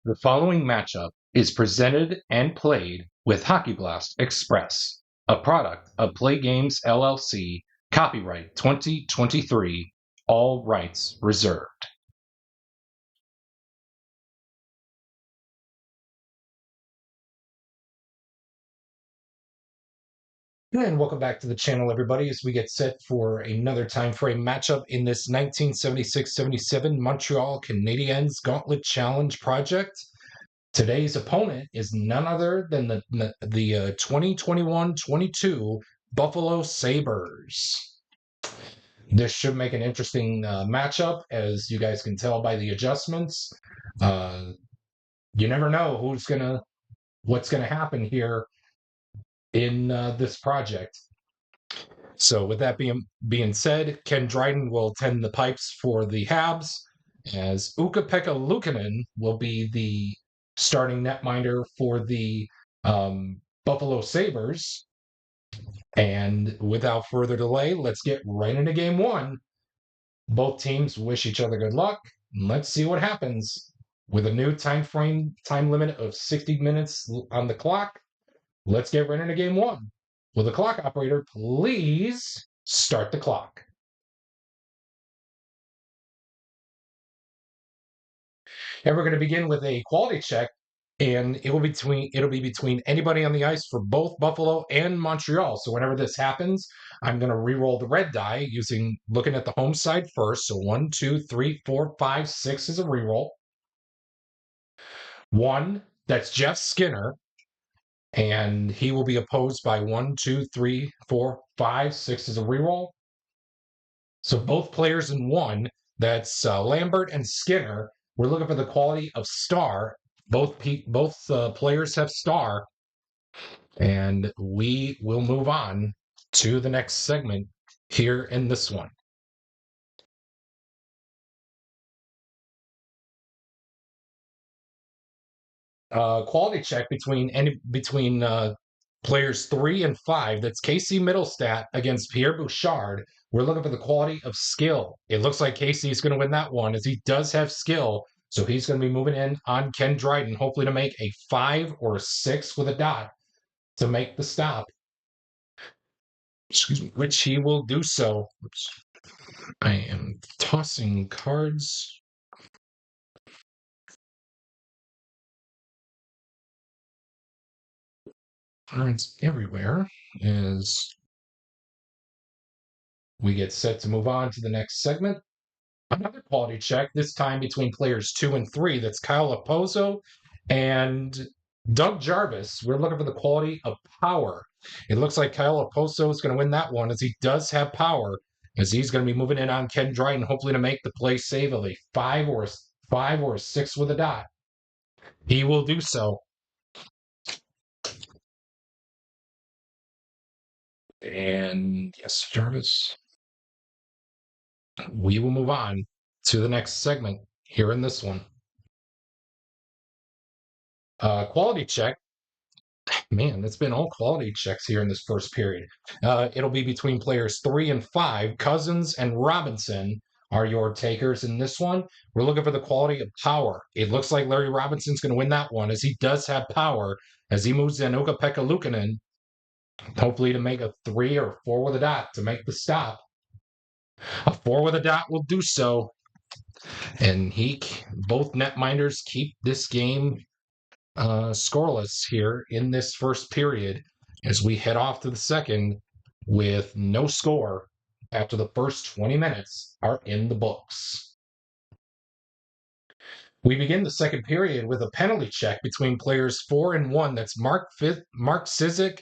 The following matchup is presented and played with Hockey Blast Express, a product of Play Games LLC, copyright 2023, all rights reserved. And welcome back to the channel, everybody, as we get set for another Timeframe matchup in this 1976-77 Montreal Canadiens Gauntlet Challenge project. Today's opponent is none other than the 2021-22 Buffalo Sabres. This should make an interesting matchup, as you guys can tell by the adjustments. You never know what's gonna happen here in this project. So with that being said, Ken Dryden will tend the pipes for the Habs, as Ukko-Pekka Luukkonen will be the starting netminder for the Buffalo Sabres. And without further delay, let's get right into game one. Both teams wish each other good luck. Let's see what happens. With a new time limit of 60 minutes on the clock, let's get right into game one. Will the clock operator please start the clock? And we're going to begin with a quality check, and it'll be between anybody on the ice for both Buffalo and Montreal. So whenever this happens, I'm going to re-roll the red die looking at the home side first. So 1, 2, 3, 4, 5, 6 is a re-roll. 1, that's Jeff Skinner, and he will be opposed by 1, 2, 3, 4, 5, 6 is a re-roll. So both players in 1, that's Lambert and Skinner. We're looking for the quality of star. Both players have star, and we will move on to the next segment here in this one. Quality check between players 3 and 5. That's Casey Middlestat against Pierre Bouchard. We're looking for the quality of skill. It looks like Casey is going to win that one, as he does have skill. So he's going to be moving in on Ken Dryden, hopefully to make a 5 or a 6 with a dot to make the stop. Excuse me, which he will do so. Oops. I am tossing cards. Cards everywhere as we get set to move on to the next segment. Another quality check, this time between players 2 and 3. That's Kyle Opozo and Doug Jarvis. We're looking for the quality of power. It looks like Kyle Opozo is going to win that one, as he does have power, as he's going to be moving in on Ken Dryden, hopefully to make the play save of a 5 or a 6 with a dot. He will do so. And yes, Jarvis. We will move on to the next segment here in this one. Quality check. Man, it's been all quality checks here in this first period. It'll be between players 3 and 5. Cousins and Robinson are your takers in this one. We're looking for the quality of power. It looks like Larry Robinson's going to win that one, as he does have power, as he moves in Ukko-Pekka Luukkonen, hopefully to make a 3 or 4 with a dot to make the stop. A 4 with a dot will do so. And both netminders keep this game scoreless here in this first period, as we head off to the second with no score after the first 20 minutes are in the books. We begin the second period with a penalty check between players 4 and 1. That's Mark Sizik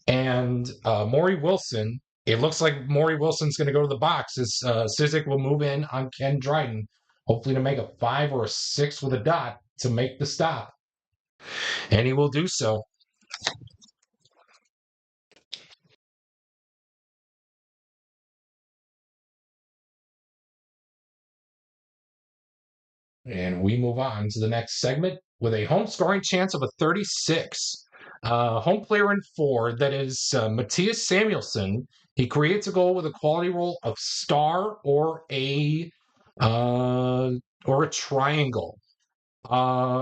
and Maury Wilson. It looks like Maury Wilson's going to go to the box, as Sizik will move in on Ken Dryden, hopefully to make a 5 or a 6 with a dot to make the stop. And he will do so. And we move on to the next segment with a home scoring chance of a 36. Home player in 4, that is Matthias Samuelsson. He creates a goal with a quality roll of star or a triangle.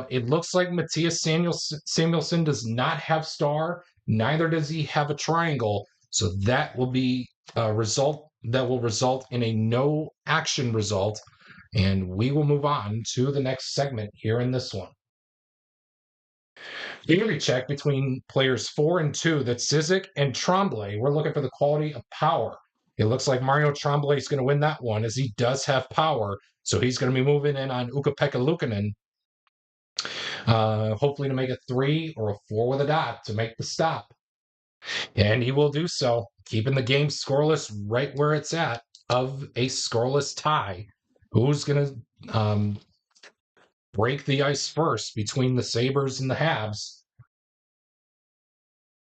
It looks like Matthias Samuelson does not have star. Neither does he have a triangle. So that will be a result that will result in a no action result. And we will move on to the next segment here in this one. Daily check between players 4 and 2. That's Sizik and Tremblay. We're looking for the quality of power. It looks like Mario Tremblay is going to win that one as he does have power. So he's going to be moving in on Ukko-Pekka Luukkonen. Hopefully to make a 3 or a 4 with a dot to make the stop. And he will do so, keeping the game scoreless right where it's at of a scoreless tie. Who's going to break the ice first between the Sabres and the Habs?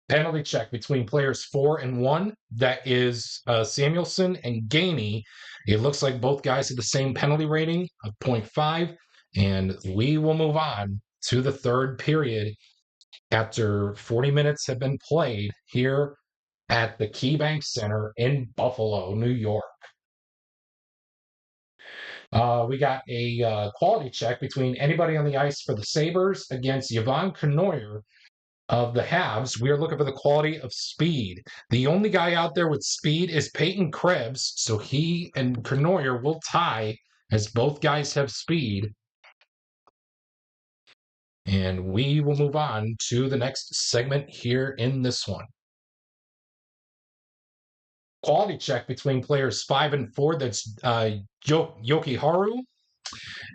Penalty check between players 4 and 1. That is Samuelson and Gainey. It looks like both guys have the same penalty rating of 0.5. And we will move on to the third period after 40 minutes have been played here at the KeyBank Center in Buffalo, New York. We got a quality check between anybody on the ice for the Sabres against Yvon Knoyer of the Habs. We are looking for the quality of speed. The only guy out there with speed is Peyton Krebs, so he and Knoyer will tie as both guys have speed. And we will move on to the next segment here in this one. Quality check between players 5 and 4. That's Yoki Haru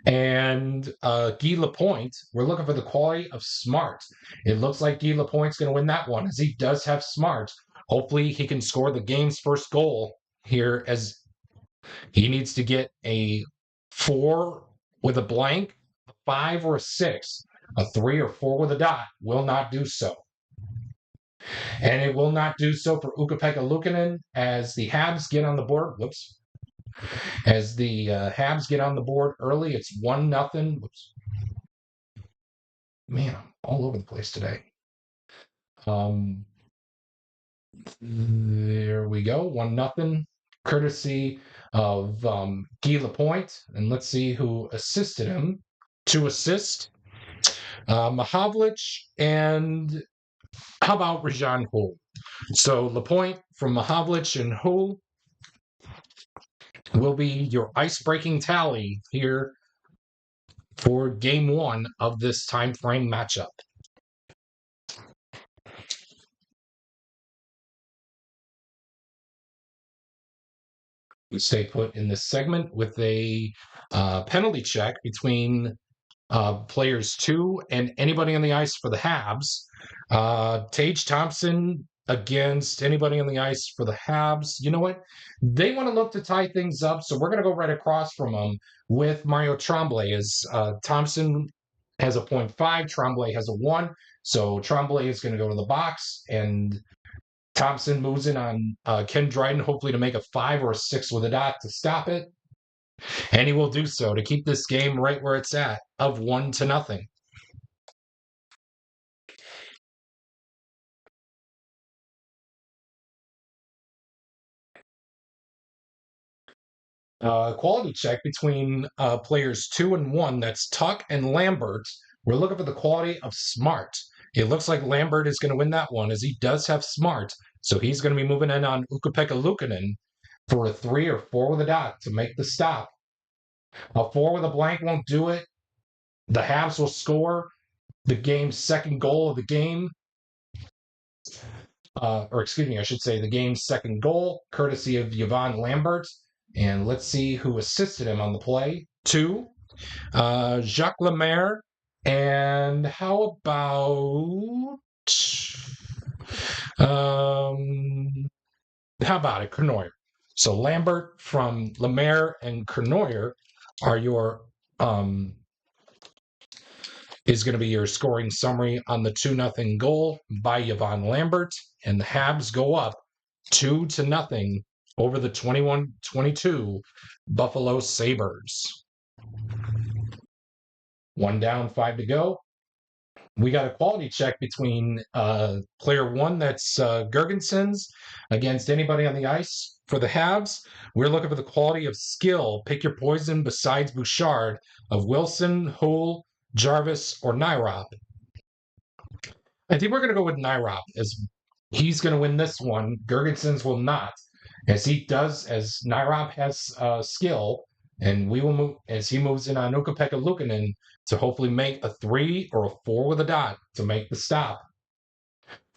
and Guy Lapointe. We're looking for the quality of smart. It looks like Guy Lapointe's going to win that one as he does have smart. Hopefully he can score the game's first goal here as he needs to get a 4 with a blank, a 5 or a 6. A 3 or 4 with a dot will not do so. And it will not do so for Ukko-Pekka Luukkonen as the Habs get on the board. Whoops. As the Habs get on the board early, it's 1-0. Whoops. Man, I'm all over the place today. There we go. 1-0. Courtesy of Guy Lapointe. And let's see who assisted him. 2 assists. Mahavlich and how about Rajan Hull? So Lapointe from Mahavlich and Hull will be your ice-breaking tally here for Game 1 of this time frame matchup. We stay put in this segment with a penalty check between players 2 and anybody on the ice for the Habs. Tage Thompson against anybody on the ice for the Habs. You know what? They want to look to tie things up, so we're going to go right across from them with Mario Tremblay. As Thompson has a 0.5, Tremblay has a 1. So Tremblay is going to go to the box, and Thompson moves in on Ken Dryden, hopefully to make a 5 or a 6 with a dot to stop it. And he will do so to keep this game right where it's at of 1-0. Quality check between players 2 and 1. That's Tuck and Lambert. We're looking for the quality of smart. It looks like Lambert is going to win that one as he does have smart. So he's going to be moving in on Ukko-Pekka Luukkonen for a 3 or 4 with a dot to make the stop. A 4 with a blank won't do it. The Habs will score the game's second goal of the game. Or excuse me, I should say the game's second goal, courtesy of Yvon Lambert. And let's see who assisted him on the play. 2, Jacques Lemaire. And how about it, Knoyer? So Lambert from Lemaire and Knoyer are your is going to be your scoring summary on the 2-0 goal by Yvon Lambert, and the Habs go up 2-0 over the 21-22 Buffalo Sabres. 1 down, 5 to go. We got a quality check between player 1, that's Gergensons, against anybody on the ice for the Habs. We're looking for the quality of skill. Pick your poison besides Bouchard of Wilson, Hull, Jarvis, or Nyrop. I think we're going to go with Nyrop, as he's going to win this one. Gergensen's will not, as Nyrop has skill, and we will move as he moves in on Ukko-Pekka Luukkonen to hopefully make a 3 or a 4 with a dot to make the stop.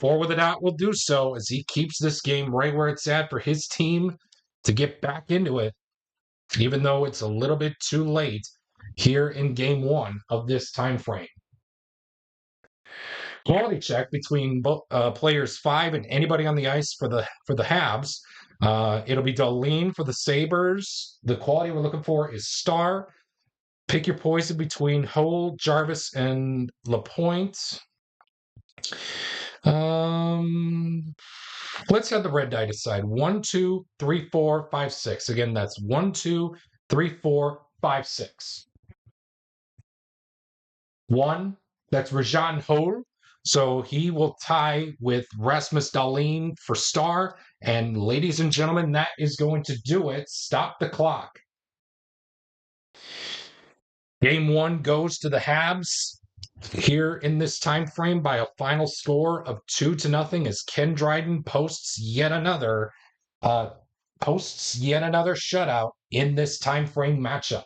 4 with a dot will do so as he keeps this game right where it's at for his team to get back into it, even though it's a little bit too late here in game 1 of this time frame. Quality check between players 5 and anybody on the ice for the Habs. It'll be Dahlin for the Sabres. The quality we're looking for is star. Pick your poison between Hole, Jarvis, and Lapointe. Let's have the red die decide. 1, 2, 3, 4, 5, 6. Again, that's 1, 2, 3, 4, 5, 6. 1, that's Rajan Hole. So he will tie with Rasmus Dahlin for star. And ladies and gentlemen, that is going to do it. Stop the clock. Game 1 goes to the Habs here in this time frame by a final score of 2-0 as Ken Dryden posts yet another shutout in this time frame matchup.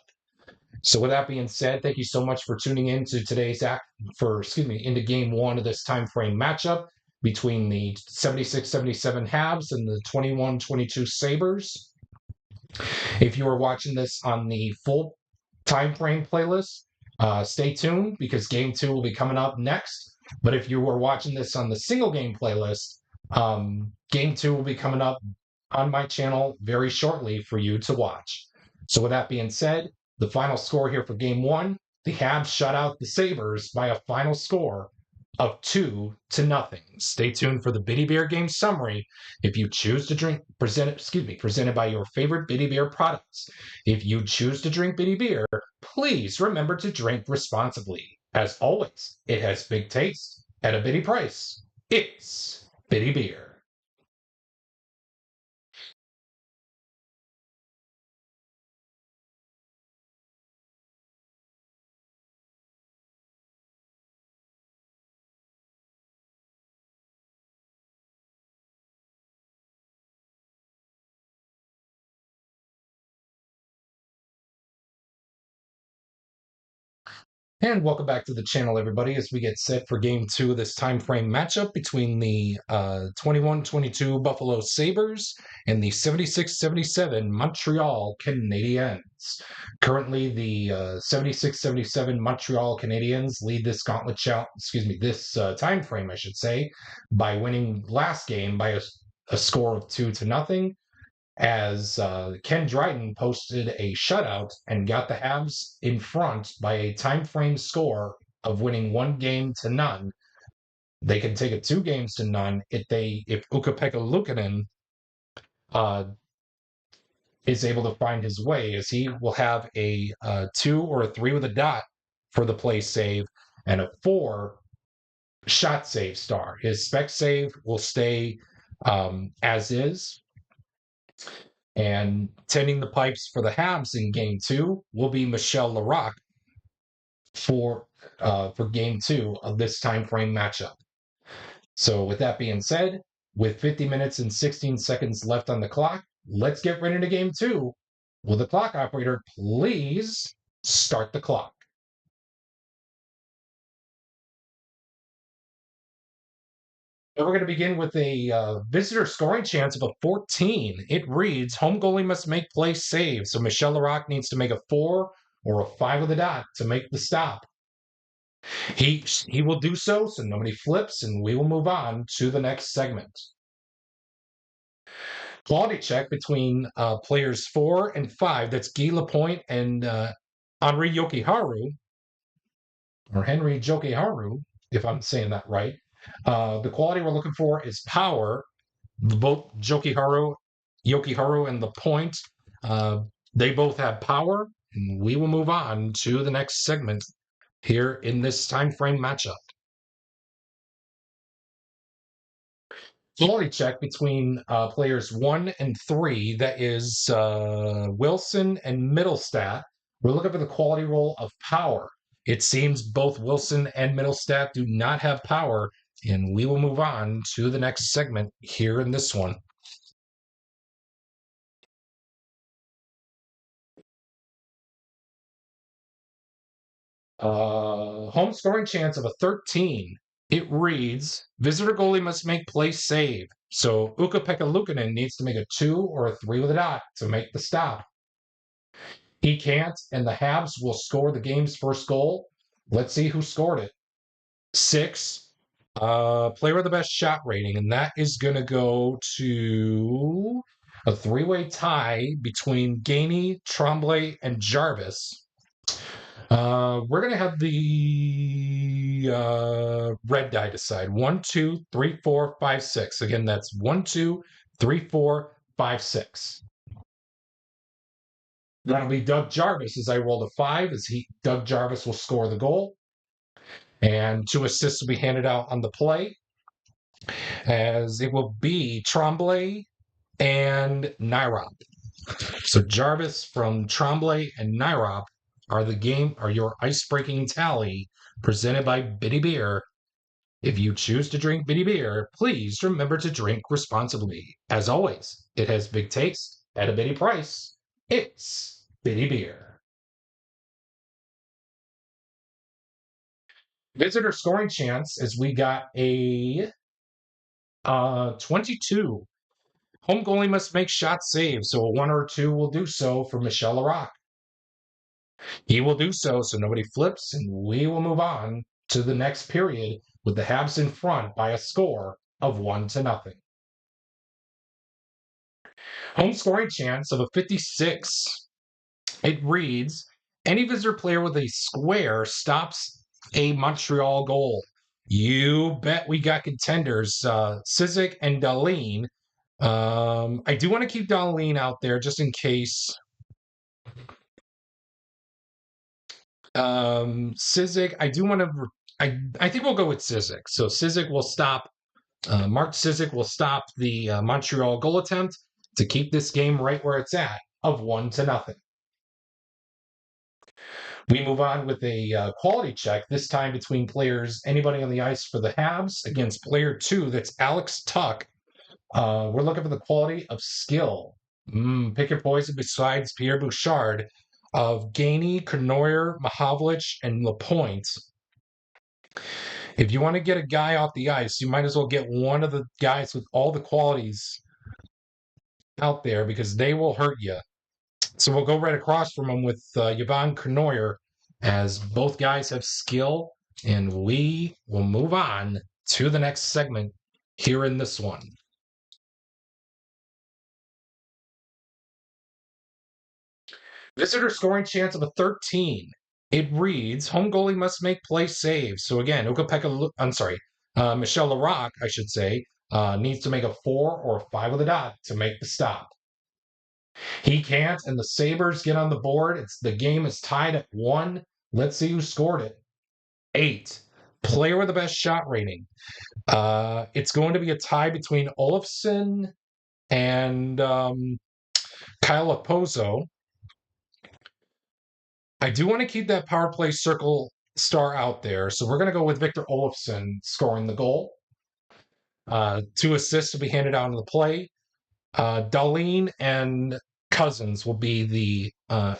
So with that being said, thank you so much for tuning in to into game 1 of this time frame matchup between the 76-77 Habs and the 21-22 Sabres. If you are watching this on the full time frame playlist, stay tuned because game 2 will be coming up next. But if you are watching this on the single game playlist, game 2 will be coming up on my channel very shortly for you to watch. So with that being said, the final score here for game 1, the Habs shut out the Sabres by a final score of 2-0. Stay tuned for the Bitty Beer game summary. If you choose to drink, presented by your favorite Bitty Beer products. If you choose to drink Bitty Beer, please remember to drink responsibly. As always, it has big taste at a bitty price. It's Bitty Beer. And welcome back to the channel, everybody, as we get set for game 2 of this time frame matchup between the 21-22 Buffalo Sabres and the 76-77 Montreal Canadiens. Currently, the 76-77 Montreal Canadiens lead this gauntlet this time frame, I should say, by winning last game by a score of 2-0. As Ken Dryden posted a shutout and got the Habs in front by a time frame score of winning 1-0. They can take it 2-0 if Ukko-Pekka Luukkonen is able to find his way, as he will have a 2 or a 3 with a dot for the play save and a 4 shot save star. His spec save will stay as is. And tending the pipes for the Habs in game 2 will be Michel Larocque for game 2 of this time frame matchup. So with that being said, with 50 minutes and 16 seconds left on the clock, let's get right into game 2. Will the clock operator please start the clock? And we're going to begin with a visitor scoring chance of a 14. It reads, home goalie must make play save. So Michel Larocque needs to make a 4 or a 5 with a dot to make the stop. He will do so nobody flips, and we will move on to the next segment. Quality check between players 4 and 5. That's Guy Lapointe and Henri Jokiharju, if I'm saying that right. The quality we're looking for is power. Both Jokiharju and Lapointe, they both have power, and we will move on to the next segment here in this time frame matchup. Quality check between players 1 and 3. That is Wilson and Middlestat. We're looking for the quality roll of power. It seems both Wilson and Middlestat do not have power, and we will move on to the next segment here in this one. Home scoring chance of a 13. It reads, visitor goalie must make play save. So Ukko-Pekka Luukkonen needs to make a 2 or a 3 with a dot to make the stop. He can't, and the Habs will score the game's first goal. Let's see who scored it. 6. Player with the best shot rating, and that is going to go to a 3-way tie between Gainey, Tremblay, and Jarvis. We're going to have the red die decide. 1, 2, 3, 4, 5, 6. Again, that's 1, 2, 3, 4, 5, 6. That'll be Doug Jarvis as I rolled a 5, Doug Jarvis will score the goal. And 2 assists will be handed out on the play, as it will be Tremblay and Nyrop. So Jarvis from Tremblay and Nyrop are your ice-breaking tally, presented by Biddy Beer. If you choose to drink Biddy Beer, please remember to drink responsibly. As always, it has big taste at a bitty price. It's Biddy Beer. Visitor scoring chance is we got a 22. Home goalie must make shot saves, so a 1 or 2 will do so for Michel Larocque. He will do so nobody flips, and we will move on to the next period with the Habs in front by a score of 1-0. Home scoring chance of a 56. It reads, any visitor player with a square stops a Montreal goal. You bet we got contenders, Cizik and Dahlin. I do want to keep Dahlin out there just in case. Cizik, I do want to. I think we'll go with Cizik. So Cizik will stop. Mark Cizik will stop the Montreal goal attempt to keep this game right where it's at of 1-0. We move on with a quality check, this time between players, anybody on the ice for the Habs against player 2, that's Alex Tuck. We're looking for the quality of skill. Pick your poison besides Pierre Bouchard of Gainey, Cournoyer, Mahavlich, and Lapointe. If you want to get a guy off the ice, you might as well get one of the guys with all the qualities out there, because they will hurt you. So we'll go right across from him with Yvonne Cournoyer, as both guys have skill, and we will move on to the next segment here in this one. Visitor scoring chance of a 13. It reads, home goalie must make play saves. So again, Michel Larocque, I should say, needs to make a 4 or a 5 with a dot to make the stop. He can't, and the Sabres get on the board. The game is tied at 1. Let's see who scored it. 8. Player with the best shot rating. It's going to be a tie between Olofsson and Kyle Okposo. I do want to keep that power play circle star out there, so we're going to go with Victor Olofsson scoring the goal. 2 assists will be handed out on the play. Dahlin and Cousins will be the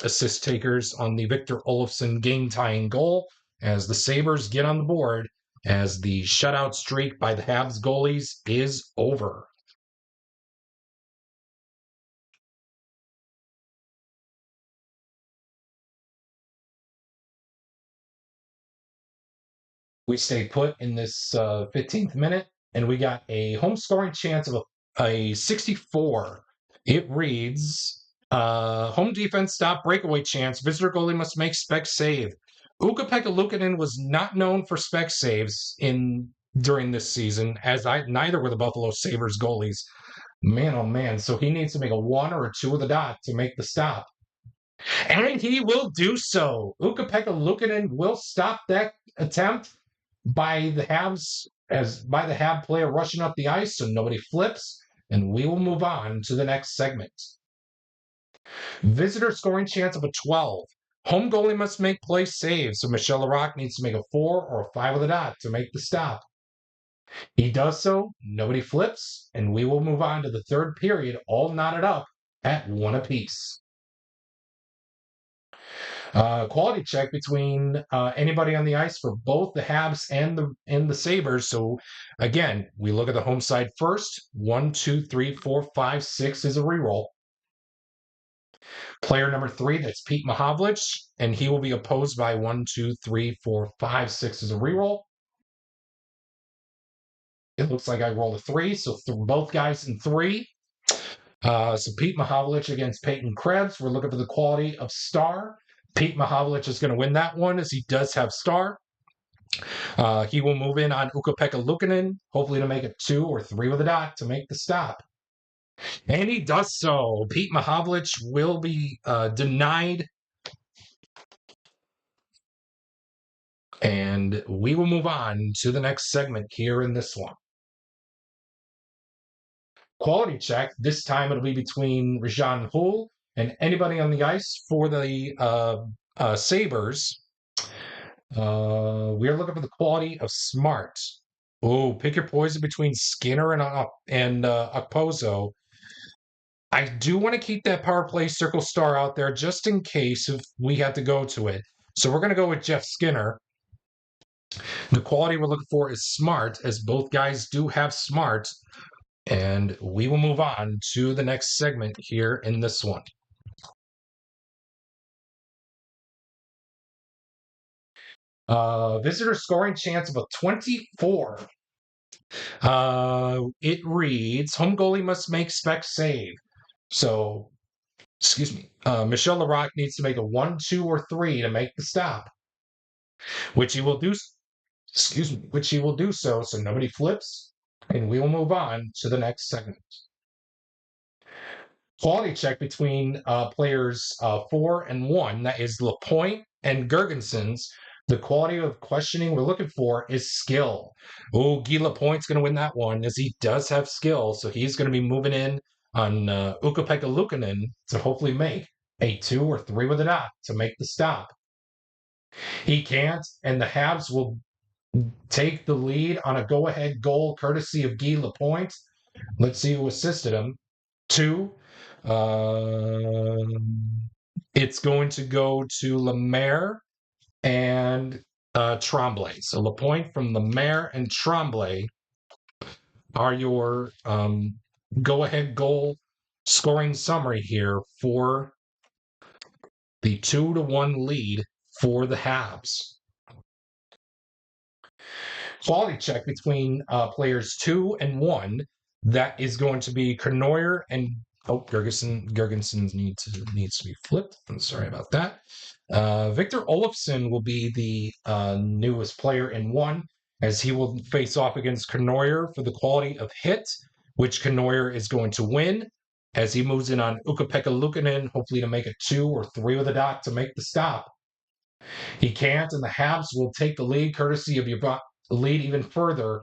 assist takers on the Victor Olofsson game-tying goal, as the Sabres get on the board as the shutout streak by the Habs goalies is over. We stay put in this 15th minute, and we got a home scoring chance of a 64. It reads, home defense stop breakaway chance. Visitor goalie must make spec save. Ukko-Pekka Luukkonen was not known for spec saves during this season, as neither were the Buffalo Sabres goalies. Man, oh man. So he needs to make a 1 or a 2 with a dot to make the stop. And he will do so. Ukko-Pekka Luukkonen will stop that attempt by the Hab player rushing up the ice, so nobody flips, and we will move on to the next segment. Visitor scoring chance of a 12. Home goalie must make play saves, so Michel Larocque needs to make a 4 or a 5 with a dot to make the stop. He does so, nobody flips, and we will move on to the third period, all knotted up at 1 apiece. Quality check between anybody on the ice for both the Habs and the Sabres. So again, we look at the home side first. 1, 2, 3, 4, 5, 6 is a reroll. Player number 3, that's Pete Mahovlich, and he will be opposed by 1, 2, 3, 4, 5, 6 is a reroll. It looks like I rolled a 3, so both guys in 3. So Pete Mahovlich against Peyton Krebs. We're looking for the quality of star. Pete Mahovlich is going to win that one as he does have star. He will move in on Ukko-Pekka Luukkonen, hopefully to make it 2 or 3 with a dot to make the stop. And he does so. Pete Mahovlich will be denied. And we will move on to the next segment here in this one. Quality check. This time it'll be between Rajan Houle and anybody on the ice for the Sabres. We're looking for the quality of smart. Oh, pick your poison between Skinner and Okposo. I do want to keep that power play circle star out there just in case if we had to go to it. So we're going to go with Jeff Skinner. The quality we're looking for is smart, as both guys do have smart. And we will move on to the next segment here in this one. Visitor scoring chance of a 24. It reads, home goalie must make spec save. So, excuse me, Michel Larocque needs to make a 1, 2, or 3 to make the stop, which he will do. Excuse me, which he will do so nobody flips, and we will move on to the next segment. Quality check between players 4 and 1, that is Lapointe and Gergensons. The quality of questioning we're looking for is skill. Oh, Guy Lapointe's going to win that one as he does have skill, so he's going to be moving in on Ukko-Pekka Luukkonen to hopefully make a 2 or 3 with a dot to make the stop. He can't, and the Habs will take the lead on a go-ahead goal courtesy of Guy Lapointe. Let's see who assisted him. 2. It's going to go to Lemaire and Tremblay. So Lapointe from Lemaire and Tremblay are your go-ahead goal scoring summary here for the 2-1 lead for the Habs. Quality check between players 2 and 1. That is going to be Cournoyer and Gergensen needs to be flipped. I'm sorry about that. Victor Olofsson will be the newest player in 1, as he will face off against Cournoyer for the quality of hit, which Cournoyer is going to win, as he moves in on Ukko-Pekka Luukkonen, hopefully to make a 2 or 3 with a dot to make the stop. He can't, and the Habs will take the lead courtesy of lead even further,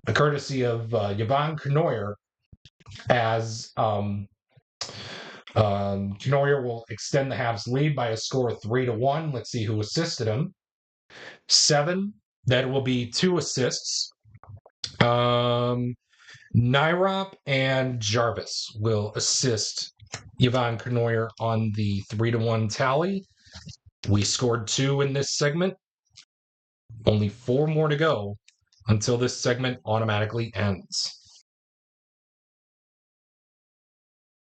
courtesy of Yvon Cournoyer, as Cournoyer will extend the Habs lead by a score of 3-1. Let's see who assisted him. 7, that will be 2 assists. Nyrop and Jarvis will assist Yvon Cournoyer on the 3-1 tally. We scored 2 in this segment. Only 4 more to go until this segment automatically ends.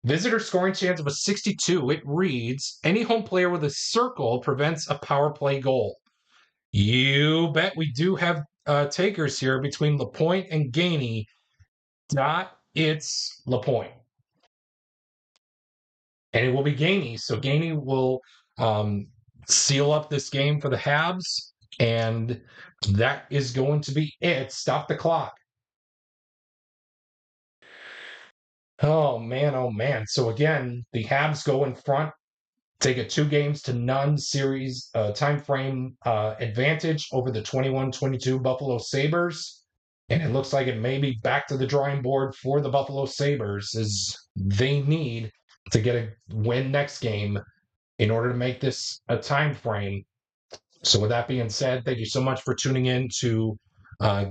Visitor scoring chance of a 62. It reads, any home player with a circle prevents a power play goal. You bet we do have takers here between Lapointe and Gainey. It's Lapointe. And it will be Gainey. So Gainey will seal up this game for the Habs. And that is going to be it. Stop the clock. Oh, man. So again, the Habs go in front, take a 2-0 series time frame advantage over the 21-22 Buffalo Sabres. And it looks like it may be back to the drawing board for the Buffalo Sabres, as they need to get a win next game in order to make this a time frame. So with that being said, thank you so much for tuning in to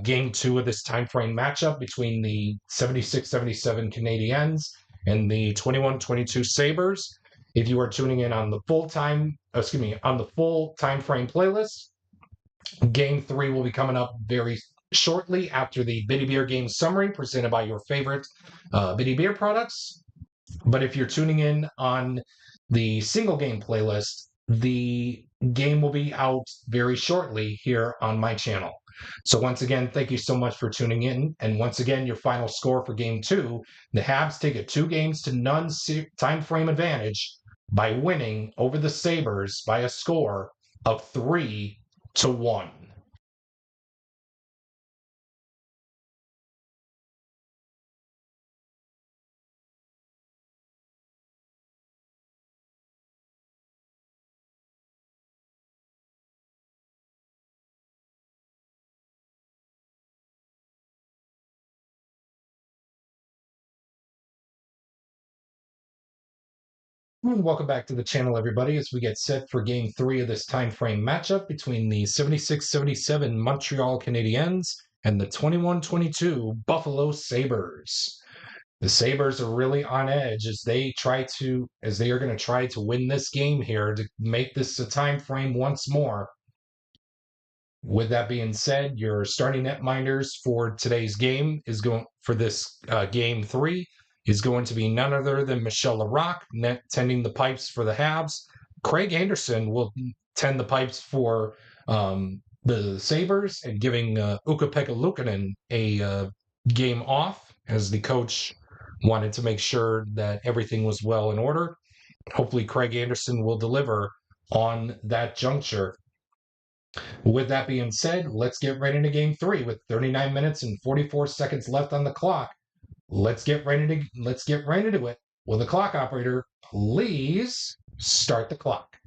game two of this time frame matchup between the 76-77 Canadiens and the 21-22 Sabres. If you are tuning in on the on the full time frame playlist, game three will be coming up very shortly after the Bitty Beer game summary presented by your favorite Bitty Beer products. But if you're tuning in on the single game playlist, the game will be out very shortly here on my channel. So once again, thank you so much for tuning in. And once again, your final score for game two, the Habs take a 2 games to none time frame advantage by winning over the Sabres by a score of 3-1. And welcome back to the channel, everybody, as we get set for game three of this time frame matchup between the 76-77 Montreal Canadiens and the 21-22 Buffalo Sabres. The Sabres are really on edge as they are going to try to win this game here to make this a time frame once more. With that being said, your starting netminders for today's game is going for this game three is going to be none other than Michel Larocque, net tending the pipes for the Habs. Craig Anderson will tend the pipes for the Sabres and giving Ukko-Pekka Luukkonen a game off as the coach wanted to make sure that everything was well in order. Hopefully, Craig Anderson will deliver on that juncture. With that being said, let's get right into game three with 39 minutes and 44 seconds left on the clock. Let's get right into it. Will the clock operator please start the clock?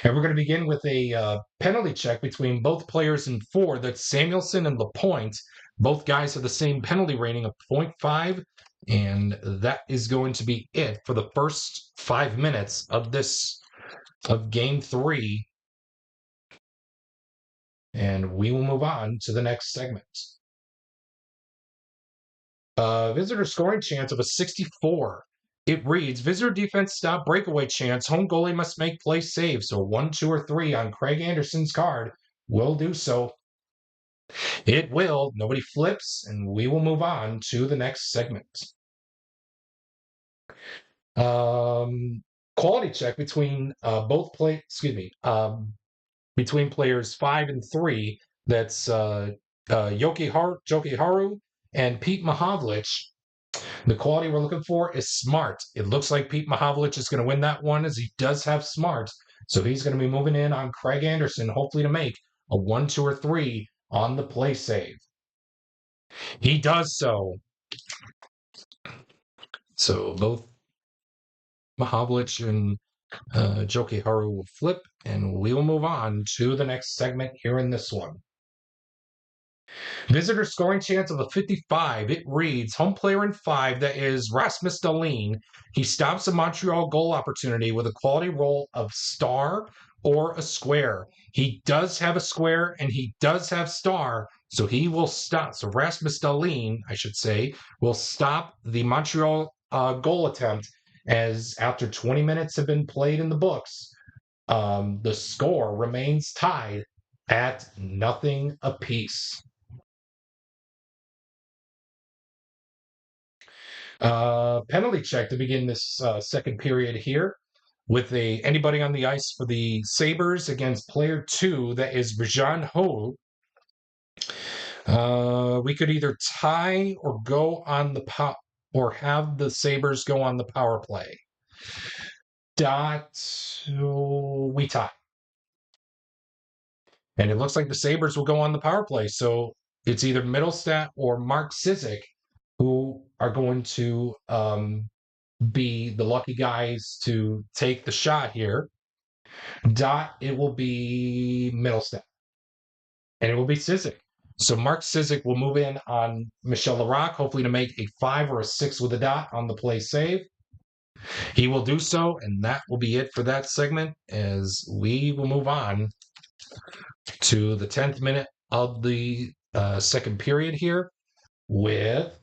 And we're going to begin with a penalty check between both players in four. That's Samuelson and Lapointe. Both guys have the same penalty rating of 0.5. And that is going to be it for the first 5 minutes of game three. And we will move on to the next segment. Visitor scoring chance of a 64. It reads, visitor defense stop breakaway chance. Home goalie must make play save. So 1, 2, or 3 on Craig Anderson's card will do so. It will. Nobody flips, and we will move on to the next segment. Quality check between between players 5 and 3. That's Joki Haru and Pete Mahovlich. The quality we're looking for is smart. It looks like Pete Mahovlich is going to win that one as he does have smart. So he's going to be moving in on Craig Anderson, hopefully to make a 1, 2, or 3 on the play save. He does so. So both Mahovlich and Joki Haru will flip, and we will move on to the next segment here in this one. Visitor scoring chance of a 55. It reads, home player in 5, that is Rasmus Dahlin. He stops a Montreal goal opportunity with a quality roll of star or a square. He does have a square and he does have star, so he will stop. So Rasmus Dahlin, I should say, will stop the Montreal goal attempt as after 20 minutes have been played in the books, the score remains tied at 0 apiece. Penalty check to begin this second period here with anybody on the ice for the Sabres against player 2, that is Rajan Ho. We could either tie or go on the or have the Sabres go on the power play. We tie. And it looks like the Sabres will go on the power play. So it's either Middlestat or Mark Sizik who are going to be the lucky guys to take the shot here. It will be Middlestat. And it will be Sizik. So Mark Sizik will move in on Michel Larocque, hopefully to make a 5 or a 6 with a dot on the play save. He will do so, and that will be it for that segment as we will move on to the 10th minute of the second period here with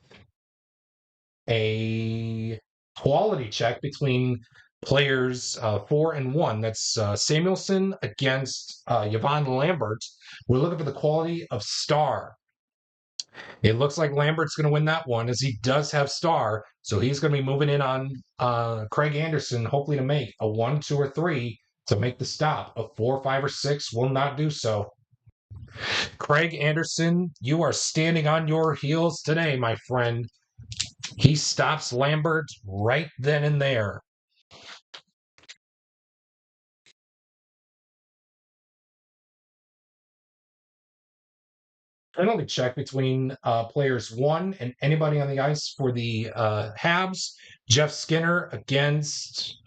a quality check between players 4 and 1. That's Samuelson against Yvonne Lambert. We're looking for the quality of star. It looks like Lambert's going to win that one as he does have star. So he's going to be moving in on Craig Anderson, hopefully to make a 1, 2, or 3 to make the stop. A 4, 5, or 6 will not do so. Craig Anderson, you are standing on your heels today, my friend. He stops Lambert right then and there. Penalty check between players 1 and anybody on the ice for the Habs. Jeff Skinner against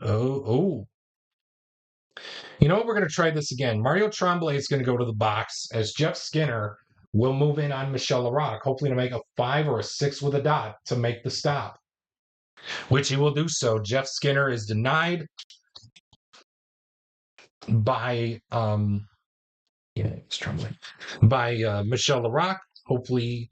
you know what? We're going to try this again. Mario Tremblay is going to go to the box as Jeff Skinner will move in on Michel Larocque, hopefully to make a 5 or a 6 with a dot to make the stop, which he will do so. Jeff Skinner is denied by it's Tremblay by Michel Larocque, hopefully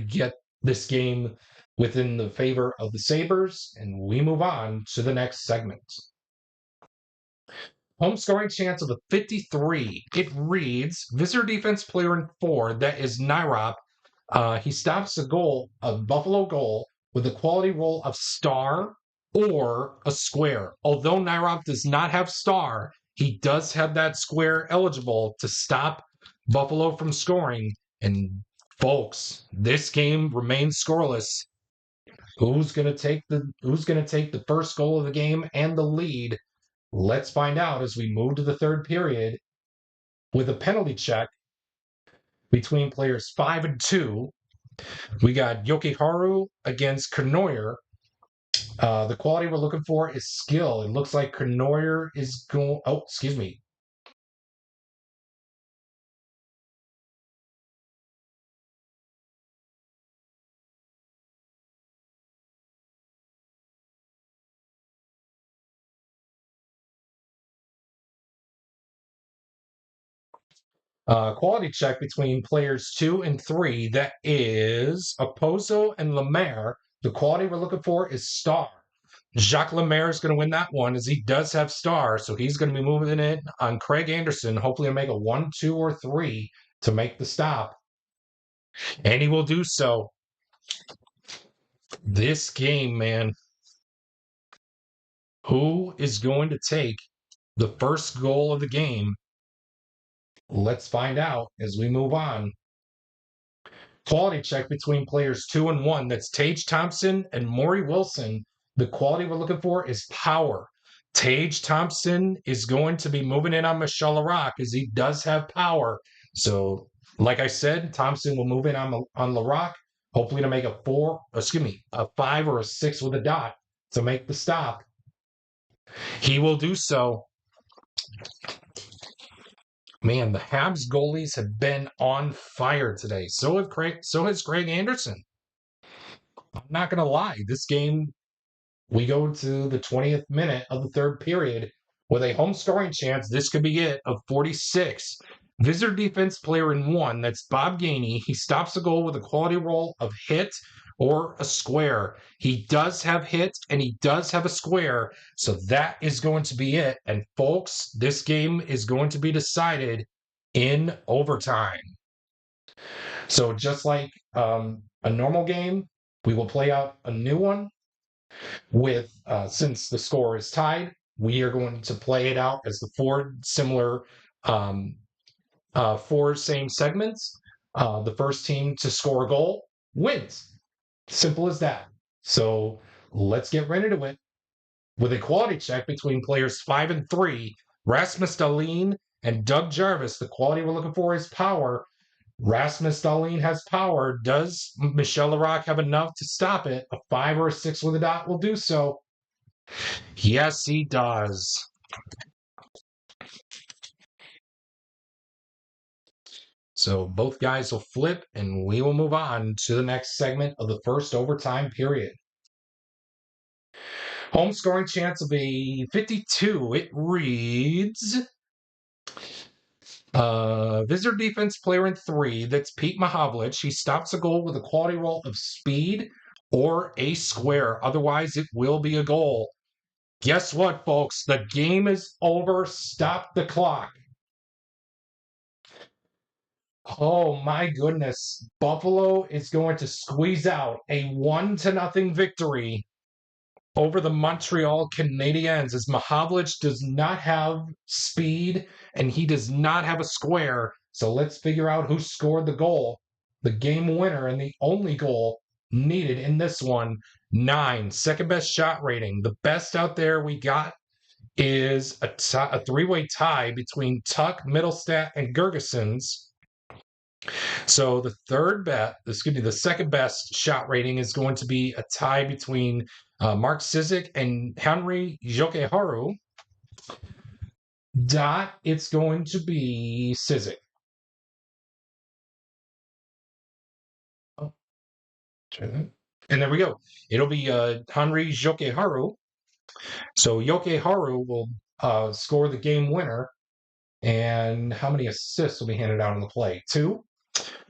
get this game within the favor of the Sabres, and we move on to the next segment. Home scoring chance of a 53. It reads, visitor defense player in 4, that is Nyrop. He stops a Buffalo goal, with a quality roll of star or a square. Although Nyrop does not have star, he does have that square eligible to stop Buffalo from scoring. And folks, this game remains scoreless. Who's going to take the first goal of the game and the lead? Let's find out as we move to the third period with a penalty check between players 5 and 2. We got Yokiharu against Kanoyer. The quality we're looking for is skill. It looks like Kanoyer is going. Oh, excuse me. Quality check between players 2 and 3. That is Opozo and Lemaire. The quality we're looking for is star. Jacques Lemaire is going to win that one as he does have star, so he's going to be moving in on Craig Anderson, hopefully to make a 1, 2, or 3 to make the stop. And he will do so. This game, man, who is going to take the first goal of the game? Let's find out as we move on. Quality check between players 2 and 1. That's Tage Thompson and Maury Wilson. The quality we're looking for is power. Tage Thompson is going to be moving in on Michel Larocque as he does have power. So, like I said, Thompson will move in on Larocque, hopefully to make a 5 or a 6 with a dot to make the stop. He will do so. Man, the Habs goalies have been on fire today. So has Craig Anderson. I'm not gonna lie. This game, we go to the 20th minute of the third period with a home scoring chance. This could be it of 46. Visitor defense player in 1. That's Bob Gainey. He stops the goal with a quality roll of hit or a square. He does have hit and he does have a square. So that is going to be it. And folks, this game is going to be decided in overtime. So just like a normal game, we will play out a new one with, since the score is tied, we are going to play it out as the um, 4 same segments. The first team to score a goal wins. Simple as that. So let's get right into it with a quality check between players 5 and 3. Rasmus Dahlin and Doug Jarvis. The quality we're looking for is power. Rasmus Dahlin has power. Does Michel Larocque have enough to stop it? A 5 or a 6 with a dot will do so. Yes, he does. So both guys will flip, and we will move on to the next segment of the first overtime period. Home scoring chance of a 52. It reads visitor defense player in 3. That's Pete Mahavlich. He stops a goal with a quality roll of speed or a square. Otherwise, it will be a goal. Guess what, folks? The game is over. Stop the clock. Oh my goodness. Buffalo is going to squeeze out a 1-0 victory over the Montreal Canadiens as Mahavlich does not have speed and he does not have a square. So let's figure out who scored the goal. The game winner and the only goal needed in this one. 9, second best shot rating. The best out there we got is a three-way tie between Tuck, Middlestat, and Gergesons. So the second best shot rating is going to be a tie between Mark Sizik and Henry Jokeharu. It's going to be Sizik. Oh, try that. And there we go. It'll be Henry Jokeharu. So Jokeharu will score the game winner. And how many assists will be handed out on the play? 2.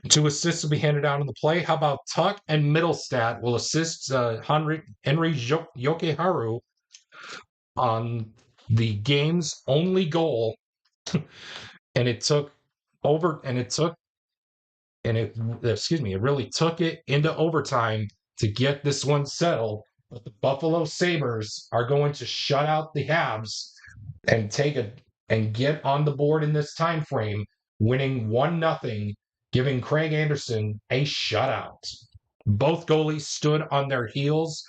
2 assists will be handed out on the play. How about Tuck and Middlestat will assist Henry Jokeharu on the game's only goal, and it took over, and it took, and it excuse me, it really took it into overtime to get this one settled. But the Buffalo Sabres are going to shut out the Habs and get on the board in this time frame, winning 1-0, giving Craig Anderson a shutout. Both goalies stood on their heels,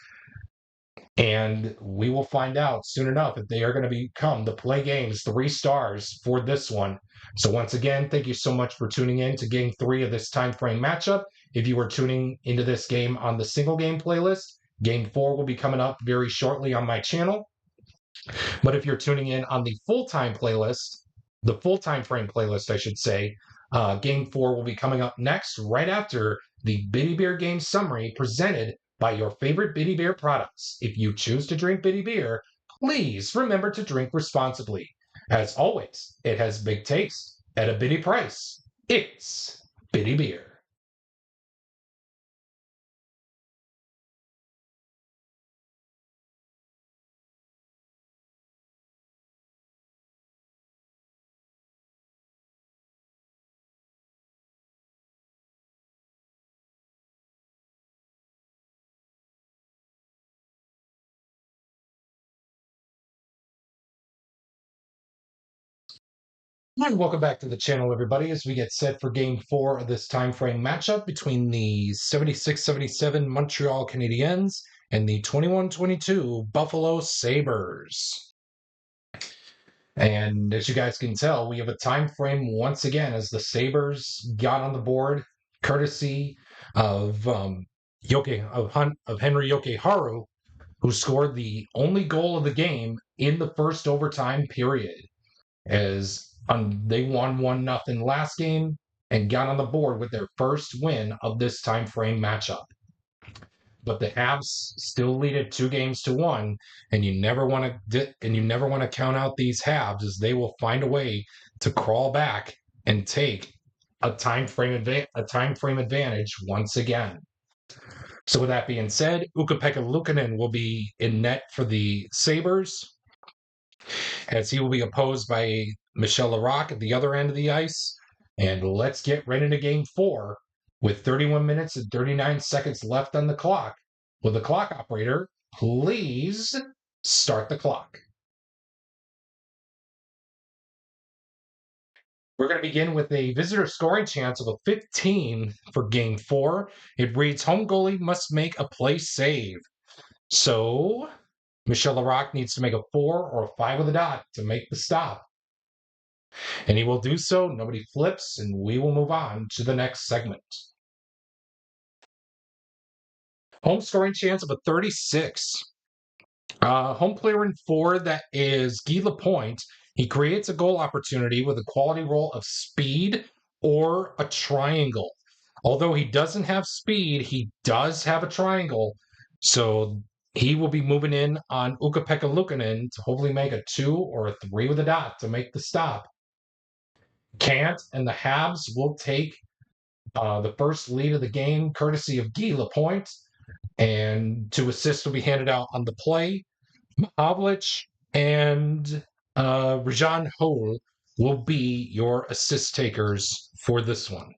and we will find out soon enough if they are going to become the Play Games 3 stars for this one. So once again, thank you so much for tuning in to Game 3 of this time frame matchup. If you are tuning into this game on the single game playlist, Game 4 will be coming up very shortly on my channel. But if you're tuning in on the full-time playlist, the full time frame playlist, I should say, Game 4 will be coming up next, right after the Bitty Beer game summary presented by your favorite Bitty Beer products. If you choose to drink Bitty Beer, please remember to drink responsibly. As always, it has big taste at a bitty price. It's Bitty Beer. And welcome back to the channel, everybody, as we get set for Game 4 of this time frame matchup between the 76-77 Montreal Canadiens and the 21-22 Buffalo Sabres. And as you guys can tell, we have a time frame once again as the Sabres got on the board, courtesy of Henry Jokeharu, who scored the only goal of the game in the first overtime period. As they won 1-0 last game and got on the board with their first win of this time frame matchup. But the Habs still lead it 2-1, and you never want to count out these Habs, as they will find a way to crawl back and take a time frame advantage once again. So with that being said, Ukko-Pekka Luukkonen will be in net for the Sabres, as he will be opposed by Michel Larocque at the other end of the ice. And let's get right into Game 4 with 31 minutes and 39 seconds left on the clock. Will the clock operator please start the clock? We're going to begin with a visitor scoring chance of a 15 for Game 4. It reads, home goalie must make a play save. So Michel Larocque needs to make a 4 or a 5 with a dot to make the stop. And he will do so. Nobody flips, and we will move on to the next segment. Home scoring chance of a 36. Home player in 4, that is Guy Lapointe. He creates a goal opportunity with a quality roll of speed or a triangle. Although he doesn't have speed, he does have a triangle. So he will be moving in on Ukko-Pekka Luukkonen to hopefully make a 2 or a 3 with a dot to make the stop. Kant and the Habs will take the first lead of the game, courtesy of Guy Lapointe, and 2 assists will be handed out on the play. Havlich and Rajan Hole will be your assist takers for this one.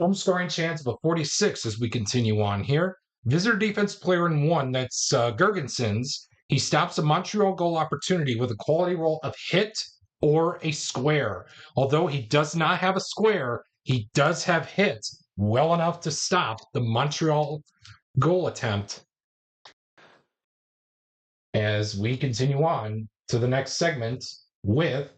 Home scoring chance of a 46 as we continue on here. Visitor defense player in 1, that's Gergensen's. He stops a Montreal goal opportunity with a quality roll of hit or a square. Although he does not have a square, he does have hit well enough to stop the Montreal goal attempt. As we continue on to the next segment with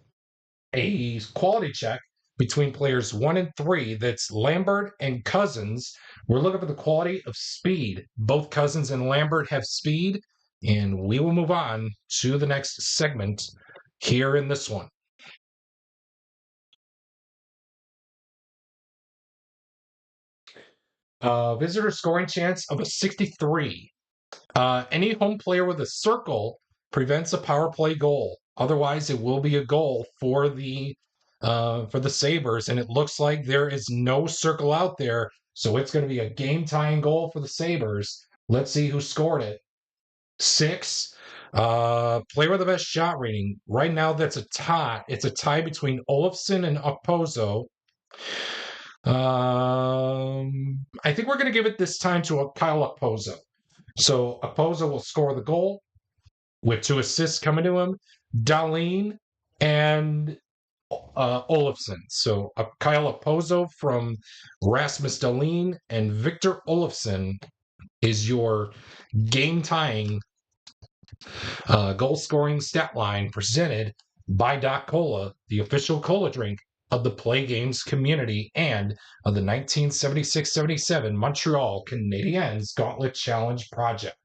a quality check between players 1 and 3. That's Lambert and Cousins. We're looking for the quality of speed. Both Cousins and Lambert have speed, and we will move on to the next segment here in this one. Visitor scoring chance of a 63. Any home player with a circle prevents a power play goal. Otherwise, it will be a goal for the Sabres, and it looks like there is no circle out there, so it's going to be a game-tying goal for the Sabres. Let's see who scored it. 6. Player with the best shot rating. Right now, that's a tie. It's a tie between Olofsson and Okposo. I think we're going to give it this time to Kyle Okposo. So Okposo will score the goal with 2 assists coming to him. Dahlin and Olofsson. So Kyle Okposo from Rasmus Dahlin and Victor Olofsson is your game-tying goal-scoring stat line presented by Doc Cola, the official cola drink of the Play Games community and of the 1976-77 Montreal Canadiens Gauntlet Challenge project.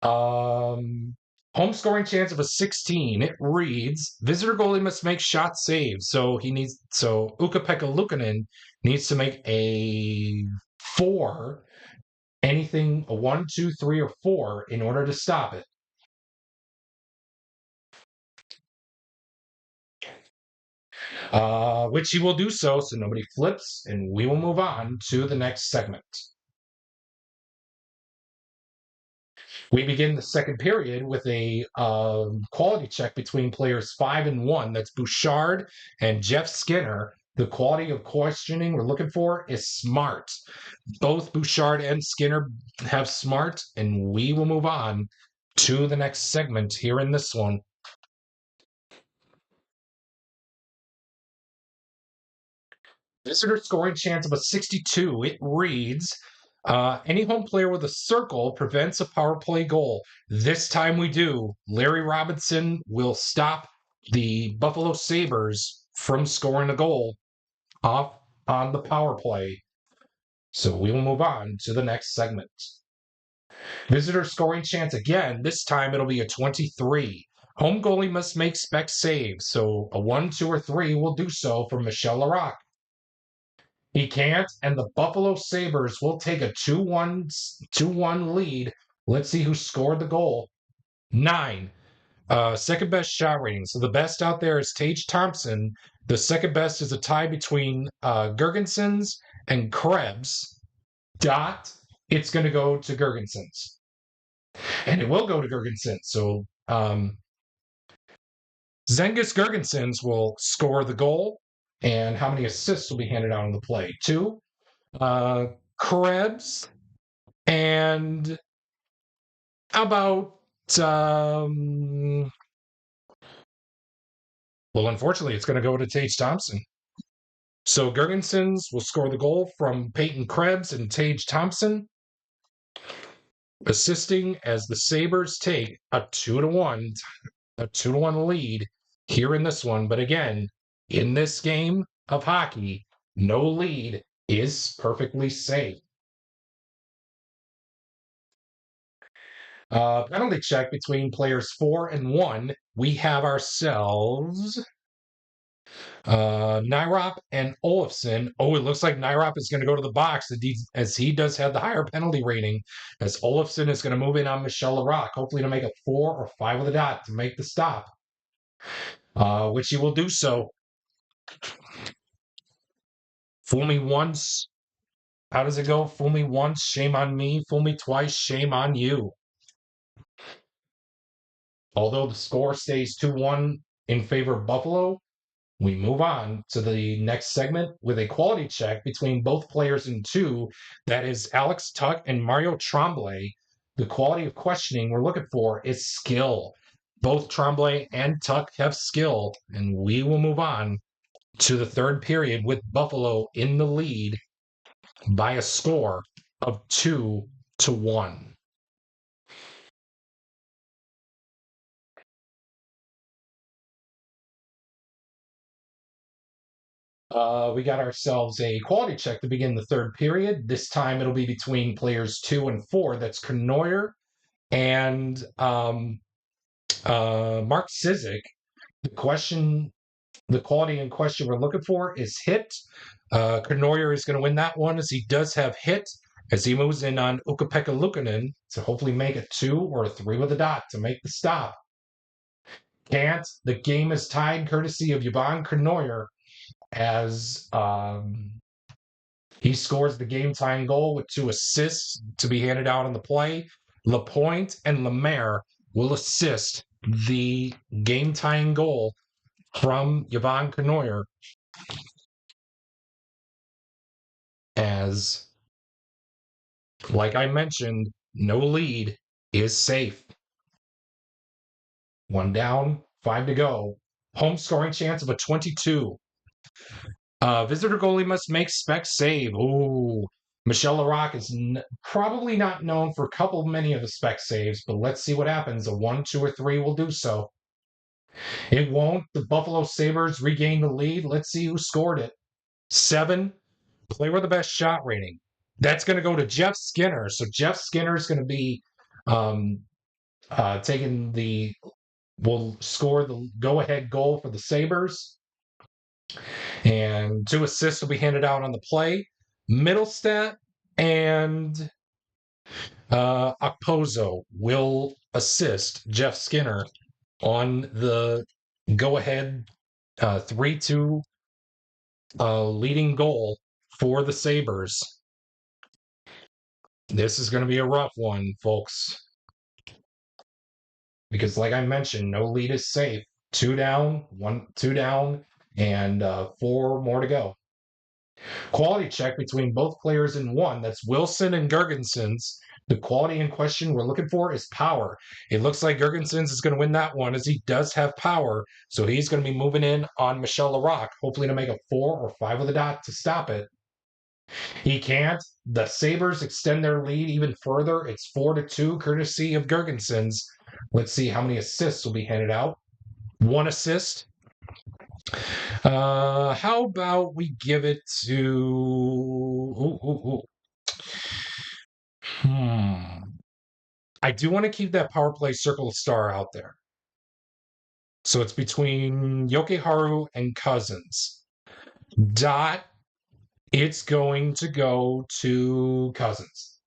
Home scoring chance of a 16. It reads: visitor goalie must make shot saves. So Ukko-Pekka Luukkonen needs to make a 4. Anything a 1, 2, 3, or 4 in order to stop it. Which he will do so nobody flips, and we will move on to the next segment. We begin the second period with a quality check between players 5 and 1. That's Bouchard and Jeff Skinner. The quality of questioning we're looking for is smart. Both Bouchard and Skinner have smart, and we will move on to the next segment here in this one. Visitor scoring chance of a 62. It reads: any home player with a circle prevents a power play goal. This time we do. Larry Robinson will stop the Buffalo Sabres from scoring a goal off on the power play. So we will move on to the next segment. Visitor scoring chance again. This time it'll be a 23. Home goalie must make spec saves. So a 1, 2, or 3 will do so for Michel Larocque. He can't, and the Buffalo Sabres will take a 2-1 lead. Let's see who scored the goal. 9. Second best shot rating. So the best out there is Tage Thompson. The second best is a tie between Gergensen's and Krebs. It's going to go to Gergensen's. And it will go to Gergensen. So Zengus Gergensen's will score the goal. And how many assists will be handed out on the play? 2. Krebs, and how about well, unfortunately, it's going to go to Tage Thompson. So Gergensen's will score the goal from Peyton Krebs and Tage Thompson, assisting as the Sabres take a 2-1 lead here in this one. But again, in this game of hockey, no lead is perfectly safe. Penalty check between players 4 and 1. We have ourselves Nyrop and Olofsson. Oh, it looks like Nyrop is going to go to the box as he does have the higher penalty rating, as Olofsson is going to move in on Michel Larocque, hopefully to make a 4 or 5 with a dot to make the stop, which he will do so. Fool me once. How does it go? Fool me once, shame on me. Fool me twice, shame on you. Although the score stays 2-1 in favor of Buffalo, we move on to the next segment with a quality check between both players in 2. That is Alex Tuck and Mario Tremblay. The quality of questioning we're looking for is skill. Both Tremblay and Tuck have skill, and we will move on to the third period with Buffalo in the lead by a score of 2-1. We got ourselves a quality check to begin the third period. This time it'll be between players 2 and 4. That's Knoyer and Mark Sizik. The quality in question we're looking for is hit. Knoyer is going to win that one as he does have hit as he moves in on Ukko-Pekka Luukkonen to hopefully make a 2 or a 3 with a dot to make the stop. Can't. The game is tied courtesy of Yvonne Knoyer as he scores the game-tying goal with 2 assists to be handed out on the play. Lapointe and Lemaire will assist the game-tying goal from Yvonne Knoyer as, like I mentioned, no lead is safe. 1 down, 5 to go. Home scoring chance of a 22. Visitor goalie must make spec save. Ooh, Michel Larocque is probably not known for many of the spec saves, but let's see what happens. A 1, 2, or 3 will do so. It won't. The Buffalo Sabres regain the lead. Let's see who scored it. 7, player with the best shot rating. That's going to go to Jeff Skinner. So Jeff Skinner is going to be will score the go-ahead goal for the Sabres. And 2 assists will be handed out on the play. Middlestat and Okposo will assist Jeff Skinner on the go-ahead 3-2 leading goal for the Sabres. This is going to be a rough one, folks. Because like I mentioned, no lead is safe. 2 down, 2 down, and 4 more to go. Quality check between both players in 1. That's Wilson and Girgensons. The quality in question we're looking for is power. It looks like Girgensons is going to win that one as he does have power. So he's going to be moving in on Michel Larocque, hopefully to make a 4 or 5 with a dot to stop it. He can't. The Sabres extend their lead even further. It's 4-2, courtesy of Girgensons. Let's see how many assists will be handed out. 1 assist. How about we give it to... I do want to keep that power play circle star out there. So it's between Yokeharu and Cousins. Dot, it's going to go to Cousins.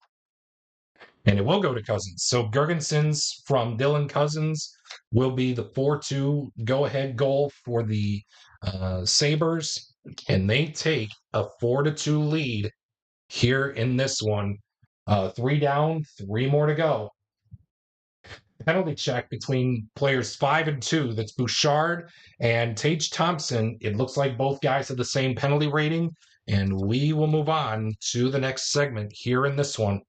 And it will go to Cousins. So Girgensons from Dylan Cousins will be the 4-2 go-ahead goal for the Sabres. And they take a 4-2 lead here in this one. 3 down, 3 more to go. Penalty check between players 5 and 2. That's Bouchard and Tage Thompson. It looks like both guys have the same penalty rating. And we will move on to the next segment here in this one.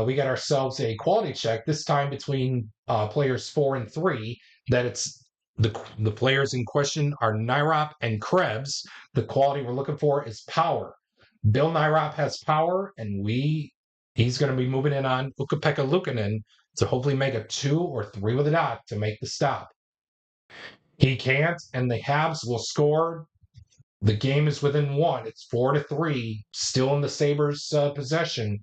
We got ourselves a quality check, this time between players 4 and 3. That it's the players in question are Nyrop and Krebs. The quality we're looking for is power. Bill Nyrop has power, and he's going to be moving in on Ukko-Pekka Luukkonen to hopefully make a 2 or 3 with a dot to make the stop. He can't, and the Habs will score. The game is within 1. It's 4-3, still in the Sabres' possession.